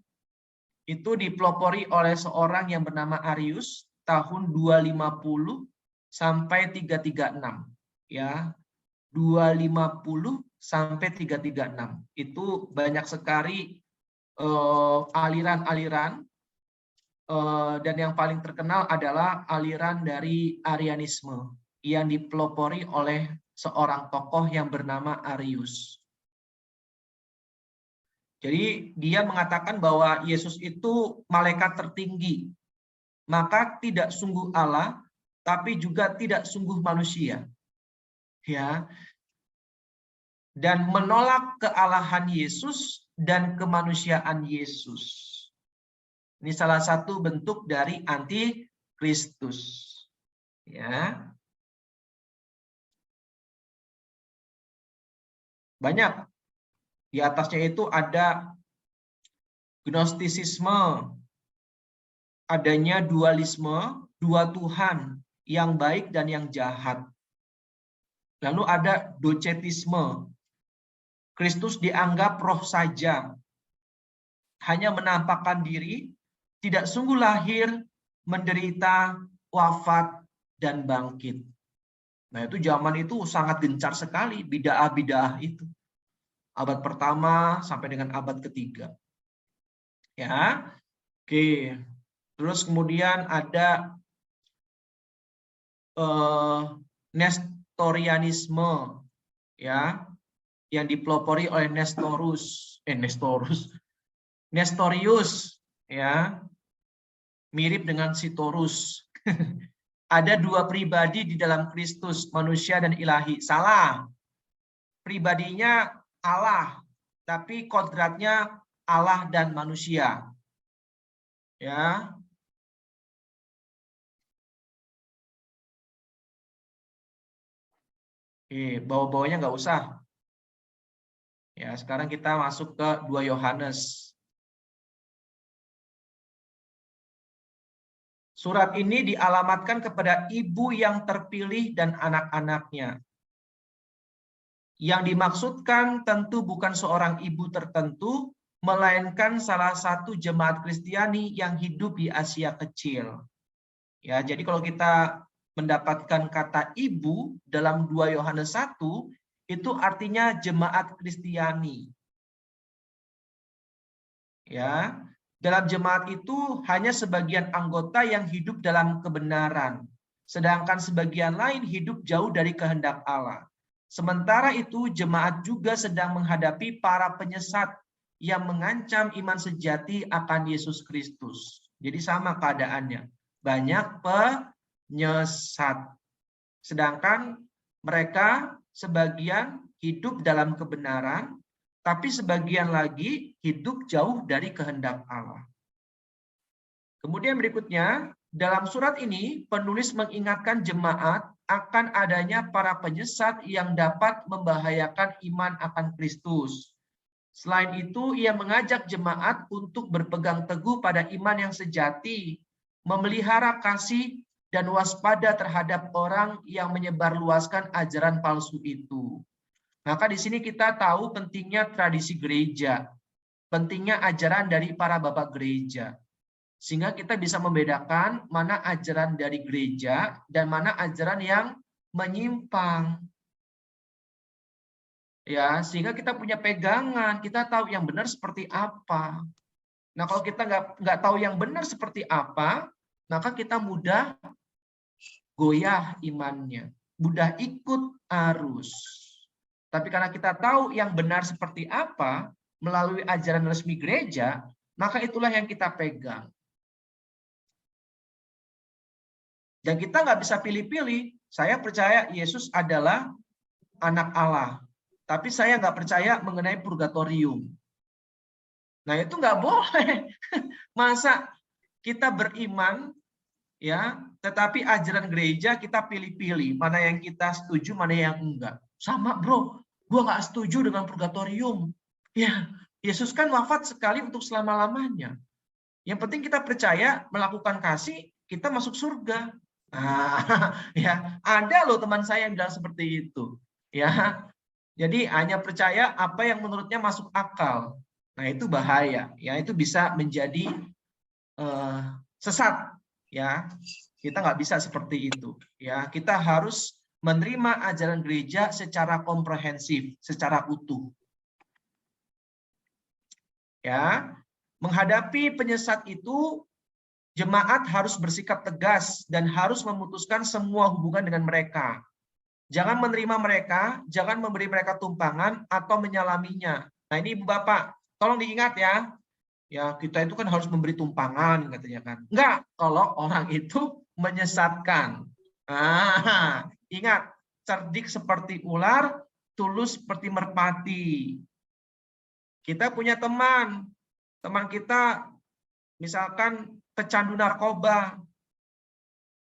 Itu dipelopori oleh seorang yang bernama Arius tahun 250 sampai 336 ya. 250 sampai 336. Itu banyak sekali aliran-aliran dan yang paling terkenal adalah aliran dari Arianisme yang dipelopori oleh seorang tokoh yang bernama Arius. Jadi dia mengatakan bahwa Yesus itu malaikat tertinggi, maka tidak sungguh Allah, tapi juga tidak sungguh manusia. Ya. Dan menolak kealahan Yesus dan kemanusiaan Yesus. Ini salah satu bentuk dari antikristus. Ya. Banyak. Di atasnya itu ada gnostisisme, adanya dualisme, dua Tuhan, yang baik dan yang jahat. Lalu ada docetisme, Kristus dianggap roh saja, hanya menampakkan diri, tidak sungguh lahir, menderita, wafat, dan bangkit. Nah, itu zaman itu sangat gencar sekali bid'ah-bid'ah itu. Abad pertama sampai dengan abad ketiga. Ya. Oke. Terus kemudian ada Nestorianisme ya, yang dipelopori oleh Nestorius ya. Mirip dengan Sitorus. Ada dua pribadi di dalam Kristus, manusia dan ilahi. Salah. Pribadinya Allah, tapi kodratnya Allah dan manusia. Ya. Oke, bawa-bawanya nggak usah. Ya, sekarang kita masuk ke 2 Yohanes. Surat ini dialamatkan kepada ibu yang terpilih dan anak-anaknya. Yang dimaksudkan tentu bukan seorang ibu tertentu, melainkan salah satu jemaat Kristiani yang hidup di Asia Kecil. Ya, jadi kalau kita mendapatkan kata ibu dalam 2 Yohanes 1, itu artinya jemaat Kristiani. Ya, dalam jemaat itu hanya sebagian anggota yang hidup dalam kebenaran, sedangkan sebagian lain hidup jauh dari kehendak Allah. Sementara itu, jemaat juga sedang menghadapi para penyesat yang mengancam iman sejati akan Yesus Kristus. Jadi sama keadaannya. Banyak penyesat. Sedangkan mereka sebagian hidup dalam kebenaran, tapi sebagian lagi hidup jauh dari kehendak Allah. Kemudian berikutnya, dalam surat ini penulis mengingatkan jemaat akan adanya para penyesat yang dapat membahayakan iman akan Kristus. Selain itu, ia mengajak jemaat untuk berpegang teguh pada iman yang sejati, memelihara kasih dan waspada terhadap orang yang menyebarluaskan ajaran palsu itu. Maka di sini kita tahu pentingnya tradisi gereja, pentingnya ajaran dari para bapak gereja. Sehingga kita bisa membedakan mana ajaran dari gereja dan mana ajaran yang menyimpang. Ya, sehingga kita punya pegangan, kita tahu yang benar seperti apa. Nah, kalau kita nggak tahu yang benar seperti apa, maka kita mudah goyah imannya, mudah ikut arus. Tapi karena kita tahu yang benar seperti apa melalui ajaran resmi gereja, maka itulah yang kita pegang. Dan kita nggak bisa pilih-pilih. Saya percaya Yesus adalah anak Allah. Tapi saya nggak percaya mengenai purgatorium. Nah itu nggak boleh. Masa kita beriman, ya, tetapi ajaran gereja kita pilih-pilih. Mana yang kita setuju, mana yang enggak. Sama bro, gue nggak setuju dengan purgatorium. Ya, Yesus kan wafat sekali untuk selama-lamanya. Yang penting kita percaya melakukan kasih, kita masuk surga. Ya, ada loh teman saya yang bilang seperti itu. Ya. Jadi hanya percaya apa yang menurutnya masuk akal. Nah itu bahaya, ya itu bisa menjadi sesat, ya kita nggak bisa seperti itu, ya kita harus menerima ajaran gereja secara komprehensif, secara utuh. Ya, menghadapi penyesat itu jemaat harus bersikap tegas dan harus memutuskan semua hubungan dengan mereka. Jangan menerima mereka, jangan memberi mereka tumpangan atau menyalaminya. Nah ini Ibu Bapak, tolong diingat ya. Ya kita itu kan harus memberi tumpangan katanya kan. Enggak, kalau orang itu menyesatkan. Ingat, cerdik seperti ular, tulus seperti merpati. Kita punya teman kita misalkan pecandu narkoba.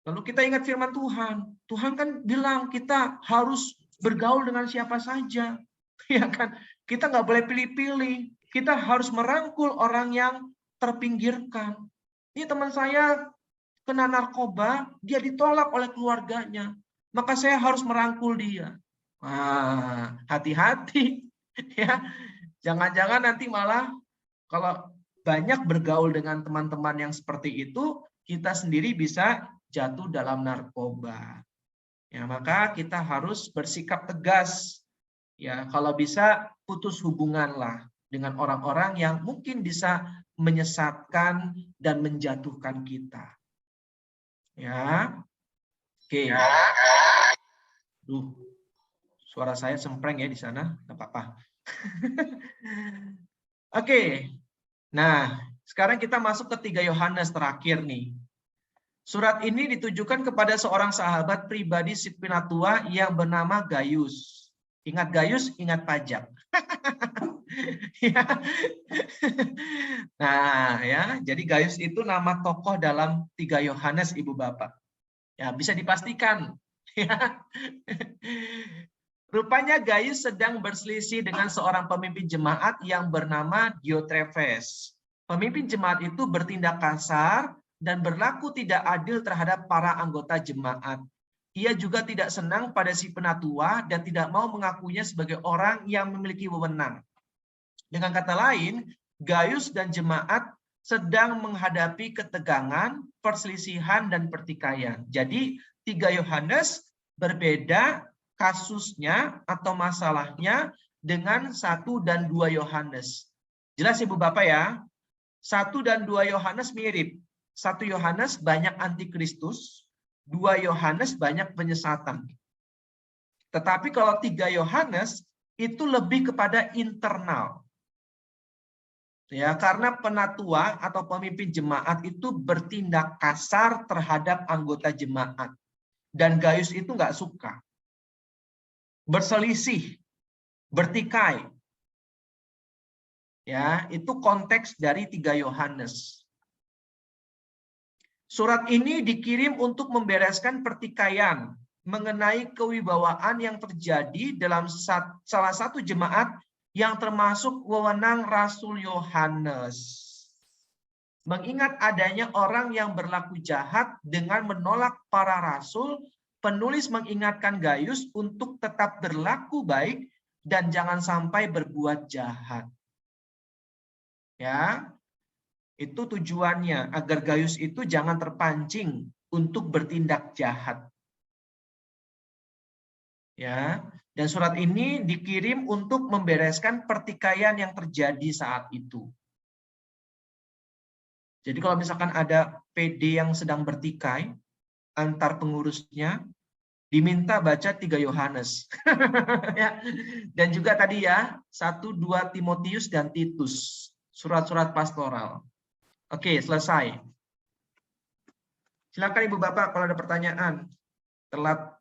Lalu kita ingat firman Tuhan. Tuhan kan bilang kita harus bergaul dengan siapa saja. Ya kan? Kita nggak boleh pilih-pilih. Kita harus merangkul orang yang terpinggirkan. Ini teman saya kena narkoba, dia ditolak oleh keluarganya. Maka saya harus merangkul dia. Hati-hati. Ya. Jangan-jangan nanti malah kalau banyak bergaul dengan teman-teman yang seperti itu, kita sendiri bisa jatuh dalam narkoba. Ya, maka kita harus bersikap tegas. Ya, kalau bisa putus hubunganlah dengan orang-orang yang mungkin bisa menyesatkan dan menjatuhkan kita. Ya. Oke. Duh. Suara saya sempreng ya di sana, enggak apa-apa. Oke. Nah, sekarang kita masuk ke 3 Yohanes terakhir nih. Surat ini ditujukan kepada seorang sahabat pribadi si penatua yang bernama Gaius. Ingat Gaius, ingat pajak. Ya. Nah, ya, jadi Gaius itu nama tokoh dalam 3 Yohanes Ibu Bapak. Ya, bisa dipastikan. Ya. Rupanya Gaius sedang berselisih dengan seorang pemimpin jemaat yang bernama Diotrephes. Pemimpin jemaat itu bertindak kasar dan berlaku tidak adil terhadap para anggota jemaat. Ia juga tidak senang pada si penatua dan tidak mau mengakuinya sebagai orang yang memiliki wewenang. Dengan kata lain, Gaius dan jemaat sedang menghadapi ketegangan, perselisihan, dan pertikaian. Jadi 3 Yohanes berbeda kasusnya atau masalahnya dengan 1 dan 2 Yohanes. Jelas Ibu Bapak ya? 1 dan 2 Yohanes mirip. 1 Yohanes banyak antikristus, 2 Yohanes banyak penyesatan. Tetapi kalau 3 Yohanes itu lebih kepada internal. Ya, karena penatua atau pemimpin jemaat itu bertindak kasar terhadap anggota jemaat. Dan Gaius itu nggak suka. Berselisih, bertikai. Ya, itu konteks dari 3 Yohanes. Surat ini dikirim untuk membereskan pertikaian mengenai kewibawaan yang terjadi dalam salah satu jemaat yang termasuk wewenang Rasul Yohanes. Mengingat adanya orang yang berlaku jahat dengan menolak para rasul, penulis mengingatkan Gaius untuk tetap berlaku baik dan jangan sampai berbuat jahat. Ya, itu tujuannya agar Gaius itu jangan terpancing untuk bertindak jahat. Ya, dan surat ini dikirim untuk membereskan pertikaian yang terjadi saat itu. Jadi kalau misalkan ada PD yang sedang bertikai antar pengurusnya, diminta baca 3 Yohanes. Ya. Dan juga tadi ya, 1-2 Timotius dan Titus, surat-surat pastoral. Oke, selesai. Silakan Ibu Bapak kalau ada pertanyaan. Telat